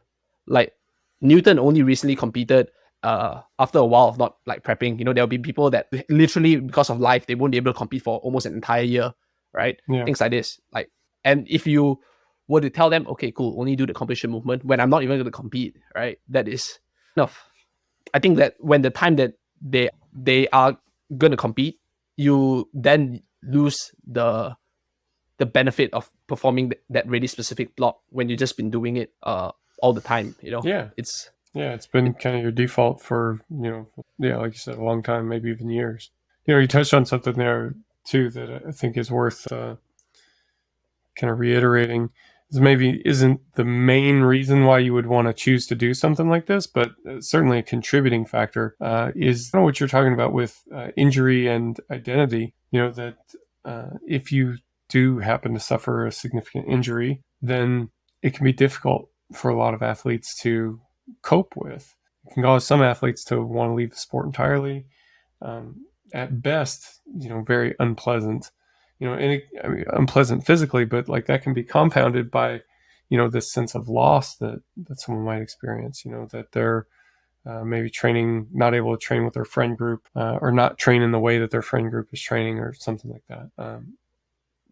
Like Newton only recently competed after a while of not like prepping. There'll be people that literally because of life, they won't be able to compete for almost an entire year, right? Yeah. Things like this. Like, and if you were to tell them, okay, cool, only do the competition movement when I'm not even going to compete, right? That is enough. I think that when the time that they are going to compete, you then lose the benefit of performing that really specific block when you've just been doing it all the time. Yeah. It's It's been kind of your default for, like you said, a long time, maybe even years. You touched on something there too that I think is worth kind of reiterating. This maybe isn't the main reason why you would want to choose to do something like this, but certainly a contributing factor is what you're talking about with injury and identity. That if you do happen to suffer a significant injury, then it can be difficult for a lot of athletes to cope with. It can cause some athletes to want to leave the sport entirely. At best, very unpleasant. Unpleasant physically, but like that can be compounded by, this sense of loss that someone might experience. That they're maybe not able to train with their friend group, or not train in the way that their friend group is training, or something like that.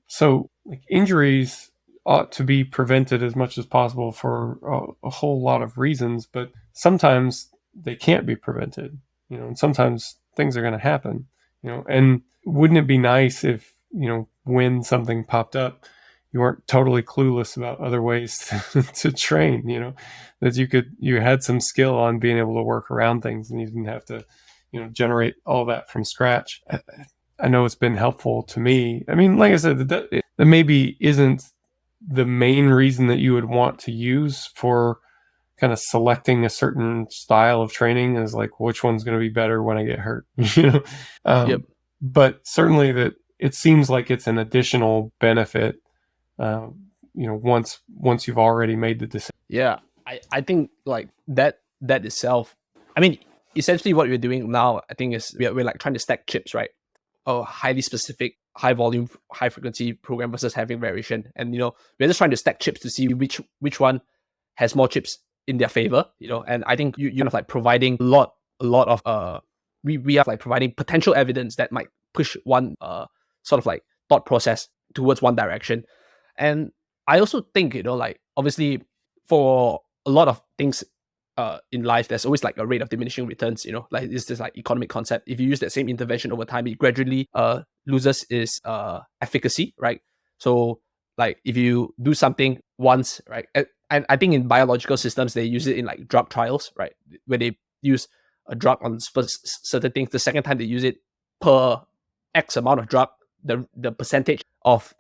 So, like, injuries ought to be prevented as much as possible for a whole lot of reasons, but sometimes they can't be prevented. And sometimes things are going to happen. And wouldn't it be nice if, when something popped up, you weren't totally clueless about other ways to train, that you had some skill on being able to work around things and you didn't have to, generate all that from scratch. I know it's been helpful to me. I mean, like I said, that maybe isn't the main reason that you would want to use for kind of selecting a certain style of training, is like, which one's going to be better when I get hurt, Yep. But certainly that it seems like it's an additional benefit, once you've already made the decision. Yeah, I think like that itself. I mean, essentially what we're doing now, I think, is we're like trying to stack chips, right? A highly specific, high volume, high frequency program versus having variation, and we're just trying to stack chips to see which one has more chips in their favor, And I think you're kind of like providing a lot of we are like providing potential evidence that might push one sort of like thought process towards one direction. And I also think, like, obviously for a lot of things in life, there's always like a rate of diminishing returns, like it's this like economic concept. If you use that same intervention over time, it gradually loses its efficacy, right? So like if you do something once, right? And I think in biological systems, they use it in like drug trials, right? Where they use a drug on certain things. The second time they use it per X amount of drug, the percentage of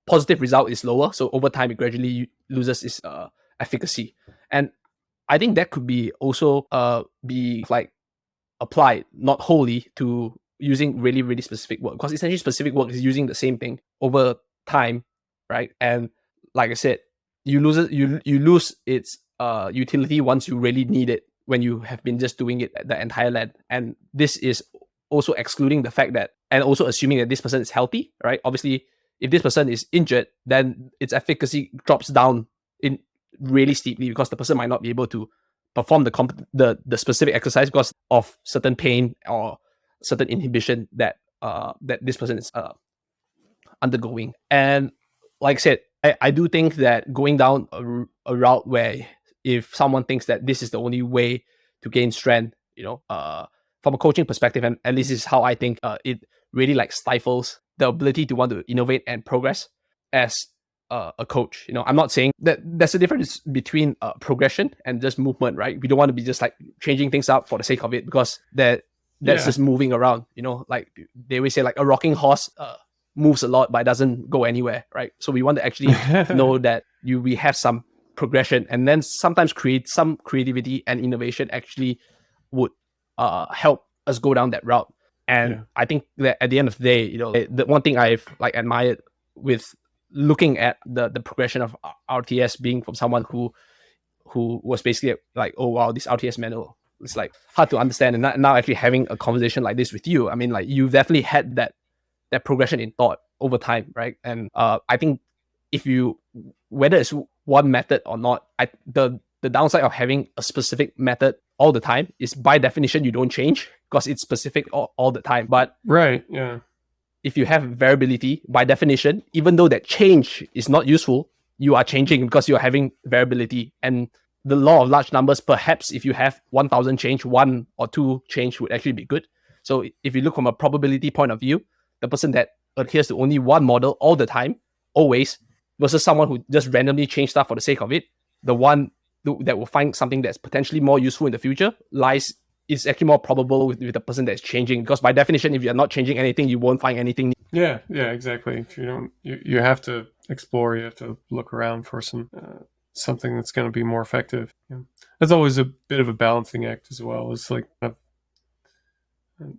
positive result is lower. So over time, it gradually loses its efficacy. And I think that could be also be like applied, not wholly, to using really, really specific work, because essentially specific work is using the same thing over time, right? And like I said, you lose its utility once you really need it, when you have been just doing it the entire length. And this is also excluding the fact that, and also assuming that this person is healthy, right? Obviously, if this person is injured, then its efficacy drops down in really steeply, because the person might not be able to perform the specific exercise because of certain pain or certain inhibition that this person is undergoing. And like I said, I do think that going down a route where, if someone thinks that this is the only way to gain strength, from a coaching perspective, and at least this is how I think, it really like stifles the ability to want to innovate and progress as a coach. I'm not saying that there's a difference between progression and just movement, right? We don't want to be just like changing things up for the sake of it, because that's just moving around. Like they always say, like a rocking horse moves a lot but it doesn't go anywhere, right? So we want to actually know that we have some progression, and then sometimes create some creativity and innovation actually would help us go down that route. And I think that at the end of the day, the one thing I've like admired with looking at the progression of RTS, being from someone who was basically like, oh wow, this RTS manual, it's like hard to understand, and now actually having a conversation like this with you, I mean, like, you've definitely had that progression in thought over time, right? And I think whether it's one method or not, the downside of having a specific method all the time is, by definition, you don't change because it's specific all the time. But right, yeah, if you have variability, by definition, even though that change is not useful, you are changing because you're having variability. And the law of large numbers, perhaps if you have 1,000 change, 1 or 2 change would actually be good. So if you look from a probability point of view, the person that adheres to only one model all the time, always, versus someone who just randomly change stuff for the sake of it. The one that will find something that's potentially more useful in the future is actually more probable with the person that's changing, because by definition, if you're not changing anything, you won't find anything. Yeah, exactly. If you don't, you have to explore. You have to look around for something that's going to be more effective. Yeah. That's always a bit of a balancing act as well. It's like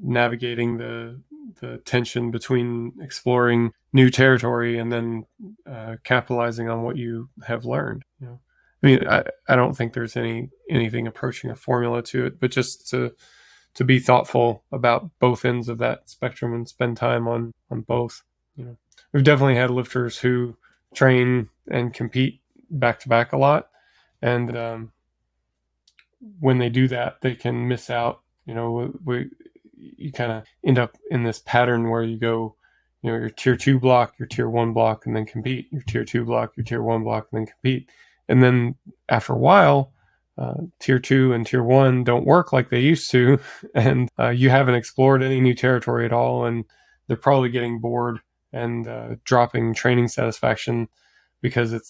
navigating the tension between exploring new territory and then capitalizing on what you have learned. I mean, I don't think there's anything approaching a formula to it, but just to be thoughtful about both ends of that spectrum and spend time on both. We've definitely had lifters who train and compete back to back a lot, and when they do that, they can miss out. You kind of end up in this pattern where you go, your tier 2 block, your tier 1 block, and then compete. Your tier 2 block, your tier 1 block, and then compete. And then after a while, tier 2 and tier 1 don't work like they used to, and you haven't explored any new territory at all, and they're probably getting bored and dropping training satisfaction because it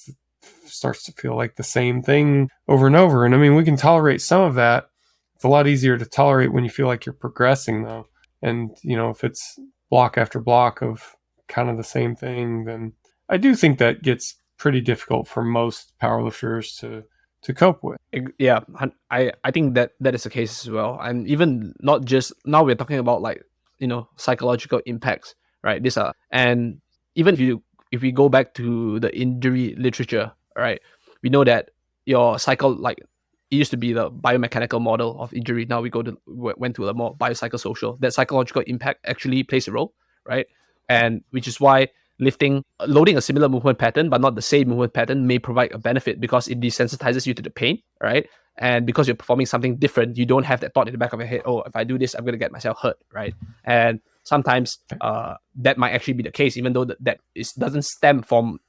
starts to feel like the same thing over and over. And I mean, we can tolerate some of that. It's a lot easier to tolerate when you feel like you're progressing, though. And, if it's block after block of kind of the same thing, then I do think that gets pretty difficult for most powerlifters to cope with. Yeah, I think that is the case as well. And even not just now, we're talking about like, psychological impacts, right? And even if we go back to the injury literature, right, we know that your it used to be the biomechanical model of injury. Now went to a more biopsychosocial. That psychological impact actually plays a role, right? And which is why loading a similar movement pattern but not the same movement pattern may provide a benefit, because it desensitizes you to the pain, right? And because you're performing something different, you don't have that thought in the back of your head, oh, if I do this, I'm going to get myself hurt, right? And sometimes that might actually be the case, even though that doesn't stem from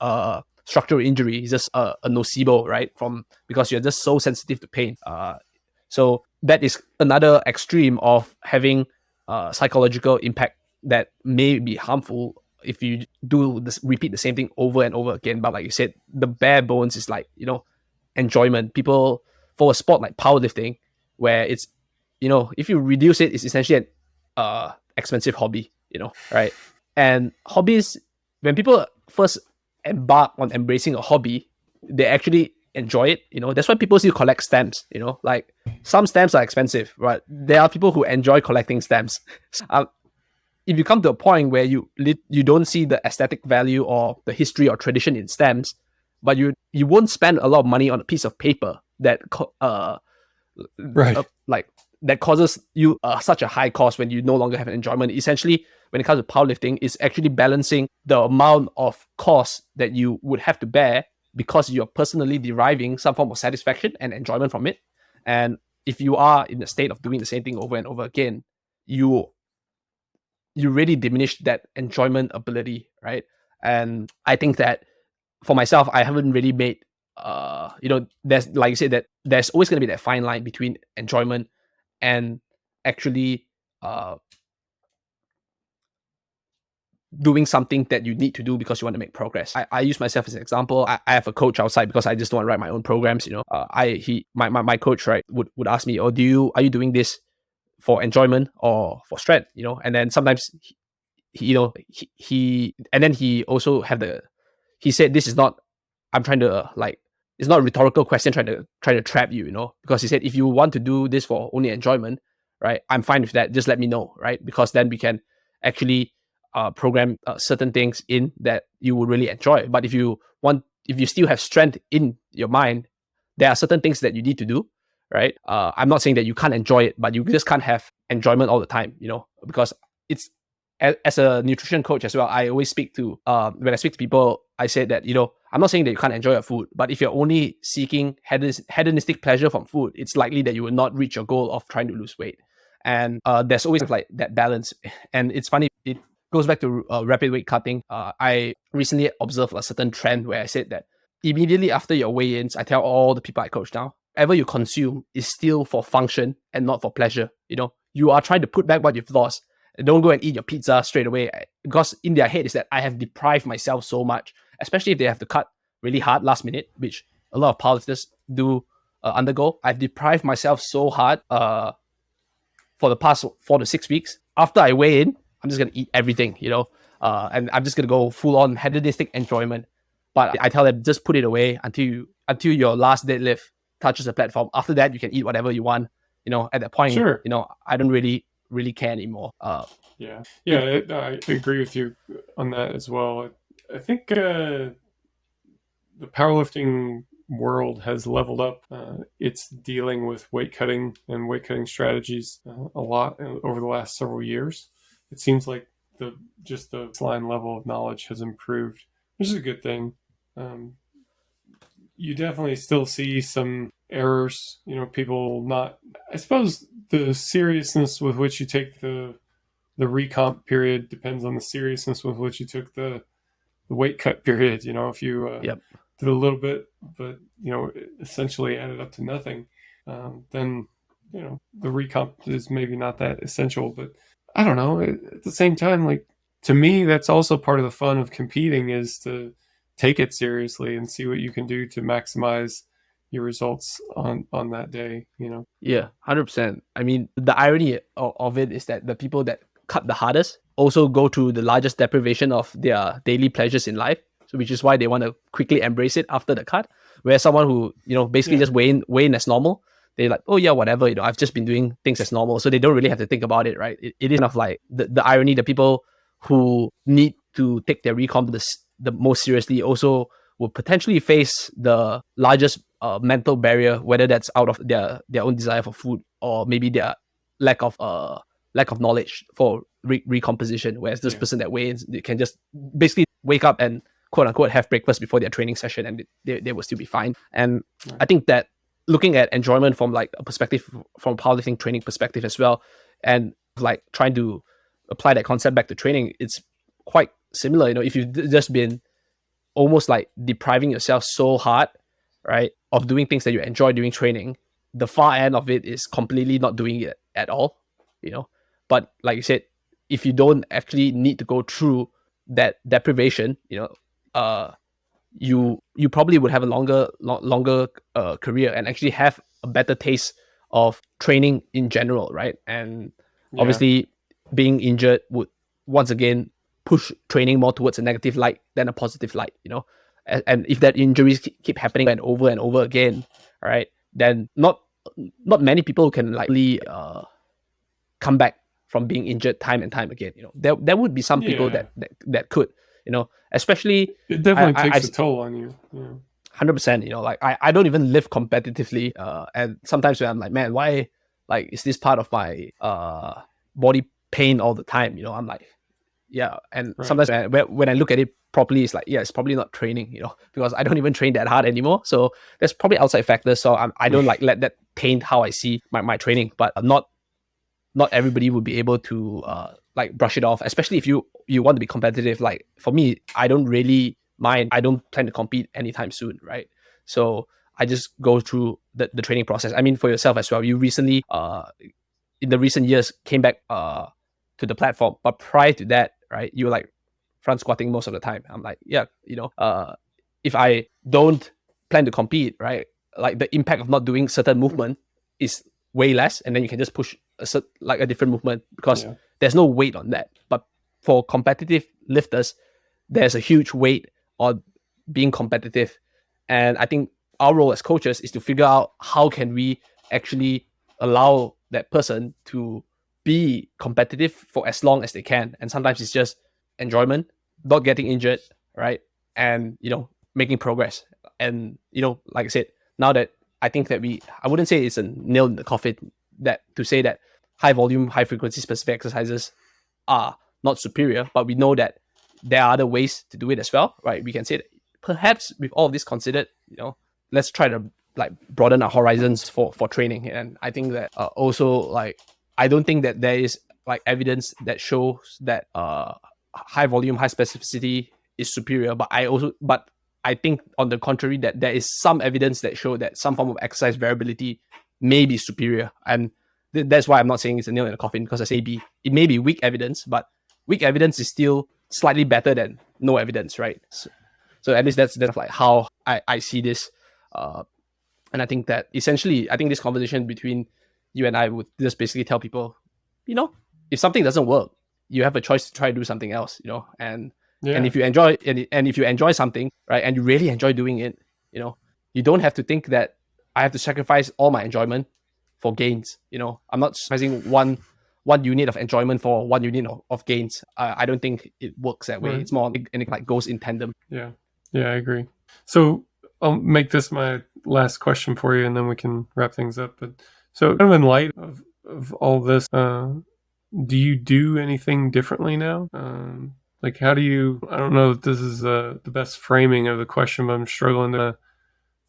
structural injury. It's just a nocebo, right? Because you're just so sensitive to pain. So that is another extreme of having psychological impact that may be harmful if you repeat the same thing over and over again. But like you said, the bare bones is like, enjoyment. People, for a sport like powerlifting, where it's, if you reduce it, it's essentially an expensive hobby, right? And hobbies, when people first embark on embracing a hobby, they actually enjoy it. That's why people still collect stamps. Like some stamps are expensive, but there are people who enjoy collecting stamps. If you come to a point where you don't see the aesthetic value or the history or tradition in stamps, but you won't spend a lot of money on a piece of paper that that causes you such a high cost when you no longer have an enjoyment. Essentially, when it comes to powerlifting, it's actually balancing the amount of cost that you would have to bear because you're personally deriving some form of satisfaction and enjoyment from it. And if you are in the state of doing the same thing over and over again, you really diminish that enjoyment ability, right? And I think that for myself, I haven't really made, there's, like you said, that there's always going to be that fine line between enjoyment and actually doing something that you need to do because you want to make progress. I use myself as an example. I have a coach outside because I just don't want to write my own programs. My coach, right, would ask me, "Oh, are you doing this for enjoyment or for strength?" And then sometimes he also he said, "This is not, I'm trying to it's not a rhetorical question trying to trap you, because he said, if you want to do this for only enjoyment, right, I'm fine with that. Just let me know, right? Because then we can actually program certain things in that you will really enjoy. But if you still have strength in your mind, there are certain things that you need to do, right? I'm not saying that you can't enjoy it, but you just can't have enjoyment all the time, because it's, as a nutrition coach as well, I always speak to, when I speak to people, I say that, I'm not saying that you can't enjoy your food, but if you're only seeking hedonistic pleasure from food, it's likely that you will not reach your goal of trying to lose weight. And there's always like that balance. And it's funny, it goes back to rapid weight cutting. I recently observed a certain trend where I said that immediately after your weigh-ins, I tell all the people I coach now, whatever you consume is still for function and not for pleasure. You are trying to put back what you've lost. Don't go and eat your pizza straight away, because in their head is that I have deprived myself so much especially if they have to cut really hard last minute, which a lot of powerlifters do undergo. I've deprived myself so hard for the past 4 to 6 weeks. After I weigh in, I'm just gonna eat everything, and I'm just gonna go full on hedonistic enjoyment. But I tell them, just put it away until your last deadlift touches the platform. After that, you can eat whatever you want. At that point, Sure. I don't really care anymore. Yeah, I agree with you on that as well. I think the powerlifting world has leveled up. It's dealing with weight cutting and weight cutting strategies a lot over the last several years. It seems like the baseline level of knowledge has improved, which is a good thing. You definitely still see some errors. People not. I suppose the seriousness with which you take the recomp period depends on the seriousness with which you took the weight cut period. If you Yep. did a little bit, but essentially added up to nothing, then the recomp is maybe not that essential. But I don't know. At the same time, like, to me, that's also part of the fun of competing, is to take it seriously and see what you can do to maximize your results on that day. Yeah, 100%. I mean, the irony of it is that the people that cut the hardest also go through the largest deprivation of their daily pleasures in life. So, which is why they want to quickly embrace it after the cut. Whereas someone who, basically just weigh in as normal, they're like, oh yeah, whatever, I've just been doing things as normal. So they don't really have to think about it, right? It is kind of like the irony, the people who need to take their recomp the most seriously also will potentially face the largest mental barrier, whether that's out of their own desire for food, or maybe their lack of knowledge for recomposition. Whereas this person that weighs, they can just basically wake up and quote unquote have breakfast before their training session, and they will still be fine. And I think that looking at enjoyment from like a perspective, from powerlifting training perspective as well, and like trying to apply that concept back to training, it's quite similar. If you've just been almost like depriving yourself so hard, right, of doing things that you enjoy doing training, the far end of it is completely not doing it at all. But like you said, if you don't actually need to go through that deprivation, you probably would have a longer career and actually have a better taste of training in general, right? And obviously being injured would once again push training more towards a negative light than a positive light, and if that injuries keep happening and over again, right, then not many people can likely come back from being injured time and time again. There would be some people that could, especially it definitely takes a toll on you. 100%. Like I don't even live competitively, and sometimes when I'm like, man, why, like, is this part of my body pain all the time? I'm like, yeah. And sometimes when I look at it properly, it's like, yeah, it's probably not training, because I don't even train that hard anymore. So there's probably outside factors. So I don't like let that taint how I see my training. But not everybody would be able to like brush it off, especially if you want to be competitive. Like for me, I don't really mind. I don't plan to compete anytime soon, right? So I just go through the training process. I mean, for yourself as well, you recently in the recent years came back to the platform, but prior to that, right, you were like front squatting most of the time. I'm like, yeah, if I don't plan to compete, right, like the impact of not doing certain movement is way less, and then you can just push a different movement because there's no weight on that. But for competitive lifters, there's a huge weight on being competitive, and I think our role as coaches is to figure out how can we actually allow that person to be competitive for as long as they can. And sometimes it's just enjoyment, not getting injured, right, and making progress. And like I said, now that I think that I wouldn't say it's a nail in the coffin that to say that high volume, high frequency specific exercises are not superior, but we know that there are other ways to do it as well, right? We can say that perhaps with all of this considered, let's try to like broaden our horizons for training. And I think that also, like, I don't think that there is like evidence that shows that high volume, high specificity is superior, but I think on the contrary that there is some evidence that show that some form of exercise variability may be superior. And that's why I'm not saying it's a nail in the coffin, because it may be weak evidence, but weak evidence is still slightly better than no evidence, right? So at least that's like how I see this. And I think that essentially, I think this conversation between you and I would just basically tell people, if something doesn't work, you have a choice to try to do something else, and Yeah. if you enjoy and if you enjoy something, right, and you really enjoy doing it, you don't have to think that I have to sacrifice all my enjoyment for gains. I'm not sacrificing one unit of enjoyment for 1 unit of gains. I don't think it works that way. Right. It's more and it like goes in tandem. Yeah. I agree. So I'll make this my last question for you, and then we can wrap things up. But so, kind of in light of all this, do you do anything differently now? Like, how do you? I don't know if this is the best framing of the question, but I'm struggling to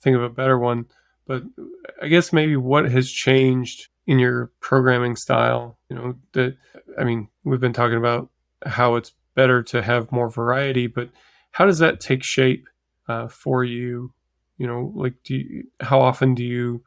think of a better one. But I guess maybe what has changed in your programming style? We've been talking about how it's better to have more variety, but how does that take shape for you? Like, how often do you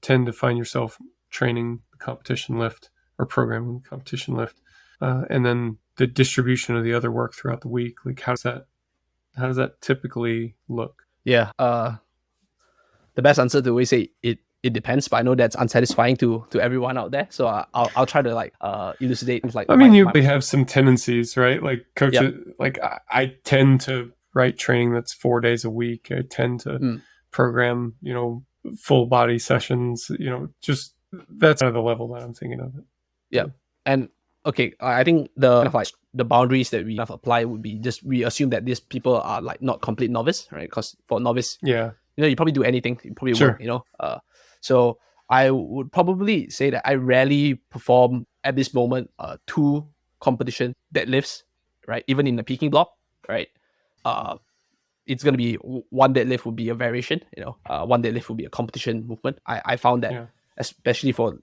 tend to find yourself training the competition lift or programming the competition lift, and then the distribution of the other work throughout the week? Like, how does that typically look? Yeah. The best answer to always say it depends, but I know that's unsatisfying to everyone out there. So I'll try to like elucidate like. You have some tendencies, right? Like coaches, like I tend to write training that's 4 days a week. I tend to program, full body sessions. Just that's kind of the level that I'm thinking of it. Yeah, and okay, I think the kind of like the boundaries that we have apply would be just we assume that these people are like not complete novice, right? Because for novice, you probably do anything, you probably won't, so I would probably say that I rarely perform at this moment 2 competition deadlifts, right? Even in the peaking block, right? It's going to be one deadlift would be a variation, one deadlift would be a competition movement. I found that especially for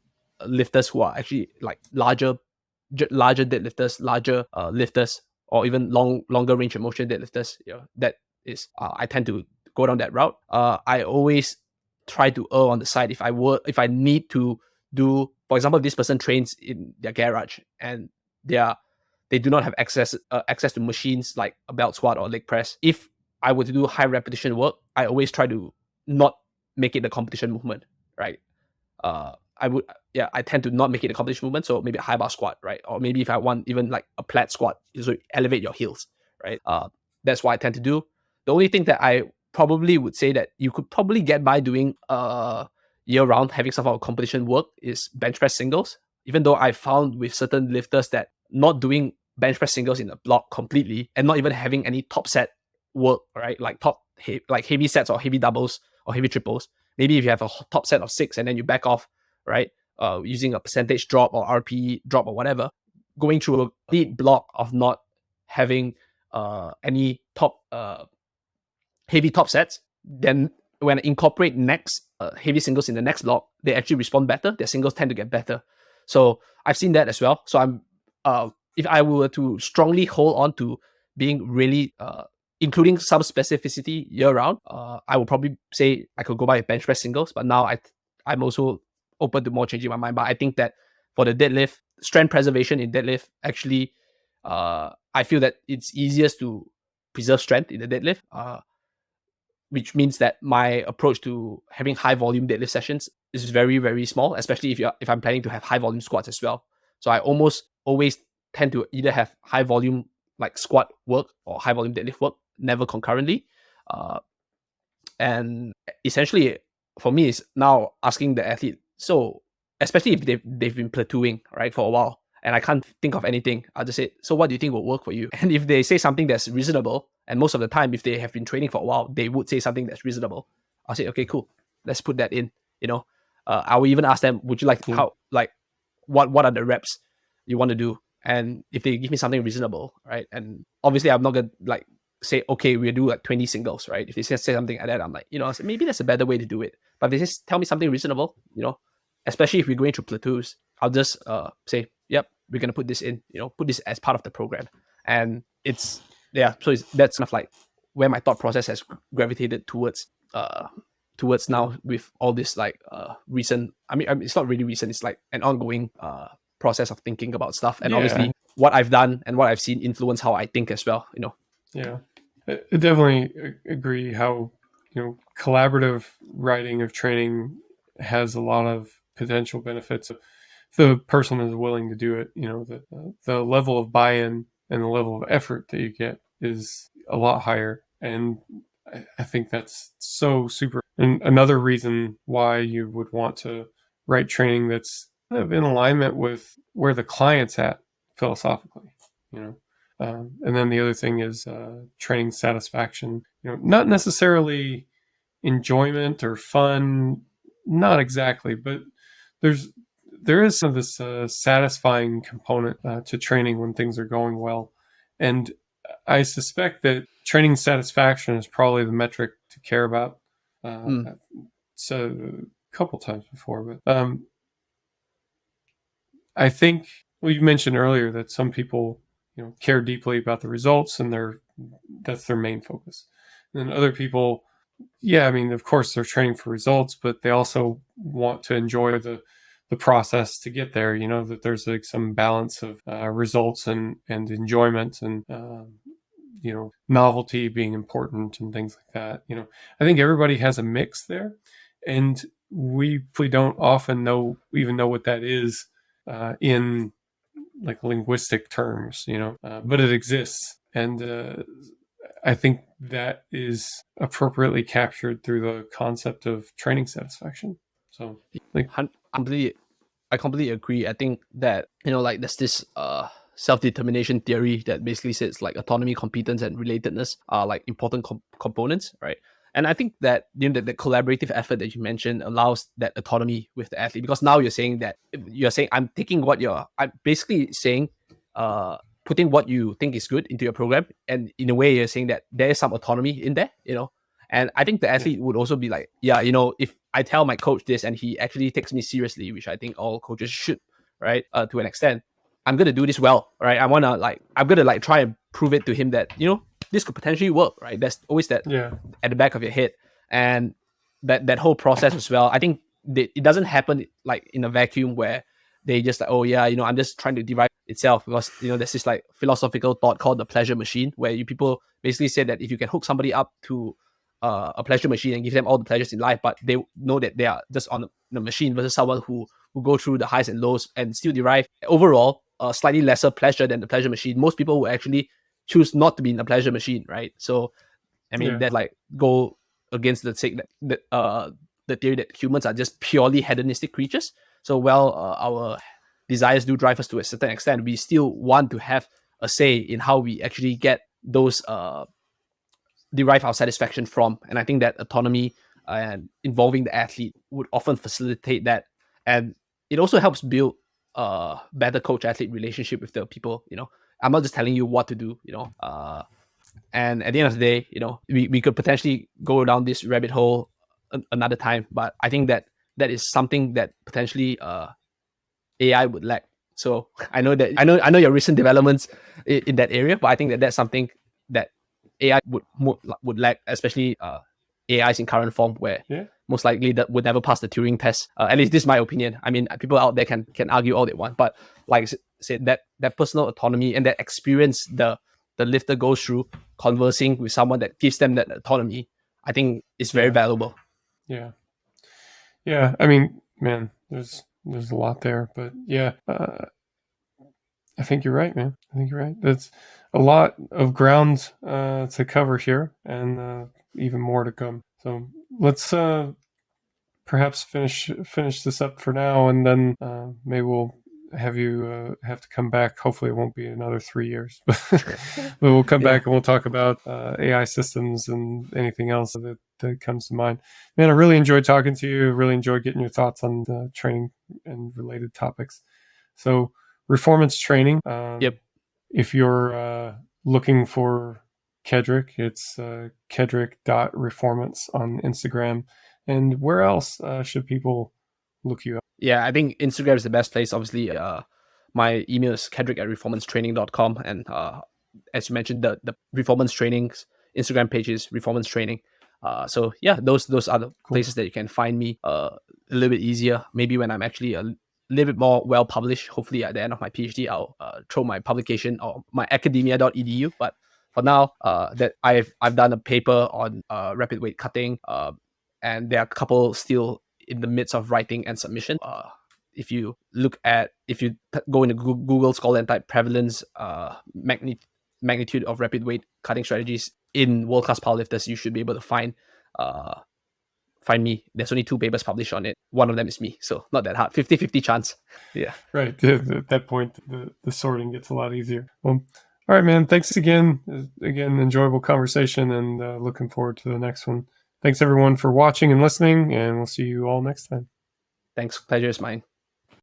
lifters who are actually like larger deadlifters, larger lifters, or even longer range of motion deadlifters, that is I tend to go down that route. I always try to err on the side if I need to do, for example, if this person trains in their garage and they do not have access to machines like a belt squat or leg press. If I were to do high repetition work, I always try to not make it a competition movement, right? I tend to not make it a competition movement. So maybe a high bar squat, right? Or maybe if I want even like a plat squat, so elevate your heels, right? That's what I tend to do. The only thing that I probably would say that you could probably get by doing year round, having some sort of competition work, is bench press singles. Even though I found with certain lifters that not doing bench press singles in a block completely and not even having any top set work, right? Like heavy sets or heavy doubles or heavy triples. Maybe if you have a top set of 6 and then you back off, right? Using a percentage drop or RPE drop or whatever, going through a complete block of not having any top heavy top sets, then when I incorporate next heavy singles in the next block, they actually respond better. Their singles tend to get better. So I've seen that as well. So I'm if I were to strongly hold on to being really including some specificity year round, I would probably say I could go by bench press singles. But now I'm also open to more changing my mind. But I think that for the deadlift, strength preservation in deadlift, actually, I feel that it's easiest to preserve strength in the deadlift. Which means that my approach to having high volume deadlift sessions is very, very small, especially if I'm planning to have high volume squats as well. So I almost always tend to either have high volume like squat work or high volume deadlift work, never concurrently. And essentially, for me, it's now asking the athlete. So especially if they've been plateauing, right, for a while, and I can't think of anything, I'll just say, so what do you think will work for you? And if they say something that's reasonable, and most of the time, if they have been training for a while, they would say something that's reasonable. I'll say, okay, cool, let's put that in. I will even ask them, would you like what are the reps you want to do? And if they give me something reasonable, right, and obviously I'm not gonna like say, okay, we'll do like 20 singles, right? If they say something like that, I'm like, maybe that's a better way to do it. But if they just tell me something reasonable, especially if we're going through plateaus, I'll just say, yep, we're gonna put this in, put this as part of the program. And it's so that's kind of like where my thought process has gravitated towards now with all this like recent. I mean, it's not really recent. It's like an ongoing process of thinking about stuff, and obviously what I've done and what I've seen influence how I think as well. Yeah. I definitely agree how, collaborative writing of training has a lot of potential benefits. If the person is willing to do it, the level of buy-in and the level of effort that you get is a lot higher. And I think that's so super. And another reason why you would want to write training that's kind of in alignment with where the client's at philosophically, you know. And then the other thing is training satisfaction. Not necessarily enjoyment or fun, not exactly, but there's there is some of this satisfying component to training when things are going well, and I suspect that training satisfaction is probably the metric to care about. Mm. So a couple times before, but I think you mentioned earlier that some people care deeply about the results and that's their main focus. And then other people, yeah, I mean, of course they're training for results, but they also want to enjoy the process to get there. That there's like some balance of results and enjoyment and novelty being important and things like that. I think everybody has a mix there, and we don't often even know what that is in like linguistic terms, but it exists. And I think that is appropriately captured through the concept of training satisfaction. So, like, Completely, I completely agree. I think that like there's this self-determination theory that basically says like autonomy, competence, and relatedness are like important components, right? And I think that the collaborative effort that you mentioned allows that autonomy with the athlete, because now you're saying I'm basically saying putting what you think is good into your program, and in a way you're saying that there is some autonomy in there, and I think the yeah, athlete would also be like, yeah, if I tell my coach this and he actually takes me seriously, which I think all coaches should, right, to an extent, I'm gonna do this well, right? I'm gonna like try and prove it to him that this could potentially work, right? There's always that yeah, at the back of your head, and that whole process as well. I think it doesn't happen like in a vacuum where they just like, oh yeah, I'm just trying to derive itself, because there's this like philosophical thought called the pleasure machine, where you people basically say that if you can hook somebody up to a pleasure machine and give them all the pleasures in life, but they know that they are just on the machine, versus someone who go through the highs and lows and still derive overall slightly lesser pleasure than the pleasure machine, most people will actually choose not to be in the pleasure machine, right? So I mean, yeah, that like go against the sake the theory that humans are just purely hedonistic creatures. So while our desires do drive us to a certain extent, we still want to have a say in how we actually get those derive our satisfaction from. And I think that autonomy and involving the athlete would often facilitate that, and it also helps build a better coach athlete relationship with the people. I'm not just telling you what to do. And at the end of the day, we could potentially go down this rabbit hole another time. But I think that that is something that potentially AI would lack. So I know your recent developments in that area, but I think that that's something that AI would lack, especially AIs in current form, where yeah, most likely that would never pass the Turing test. At least this is my opinion. I mean, people out there can argue all they want, but like I said, that personal autonomy and that experience the lifter goes through conversing with someone that gives them that autonomy, I think is very yeah, valuable. yeah, yeah. I mean, man, there's a lot there, but yeah, I think you're right, man. I think you're right. That's a lot of ground to cover here, and even more to come. So let's perhaps finish this up for now, and then maybe we'll have you have to come back. Hopefully, it won't be another 3 years, but we'll come Yeah. back and we'll talk about AI systems and anything else that comes to mind. Man, I really enjoyed talking to you. Really enjoyed getting your thoughts on training and related topics. So, performance training. Yep. If you're looking for Kedric, it's kedric.reformance on Instagram. And where else should people look you up? Yeah, I think Instagram is the best place. Obviously, my email is kedric@reformancetraining.com. And as you mentioned, the Reformance Training's Instagram page is Reformance Training. So yeah, those are the Cool. places that you can find me a little bit easier. Maybe when I'm actually a little bit more well published, hopefully at the end of my PhD, I'll throw my publication or my academia.edu. But for now, that I've done a paper on rapid weight cutting, and there are a couple still in the midst of writing and submission. If you go into Google Scholar and type prevalence magnitude of rapid weight cutting strategies in world class powerlifters, you should be able to find me. There's only 2 papers published on it. One of them is me, so not that hard. 50-50 chance. Yeah. Right. At that point, the sorting gets a lot easier. Well, all right, man. Thanks again. Again, enjoyable conversation, and looking forward to the next one. Thanks everyone for watching and listening, and we'll see you all next time. Thanks. Pleasure is mine.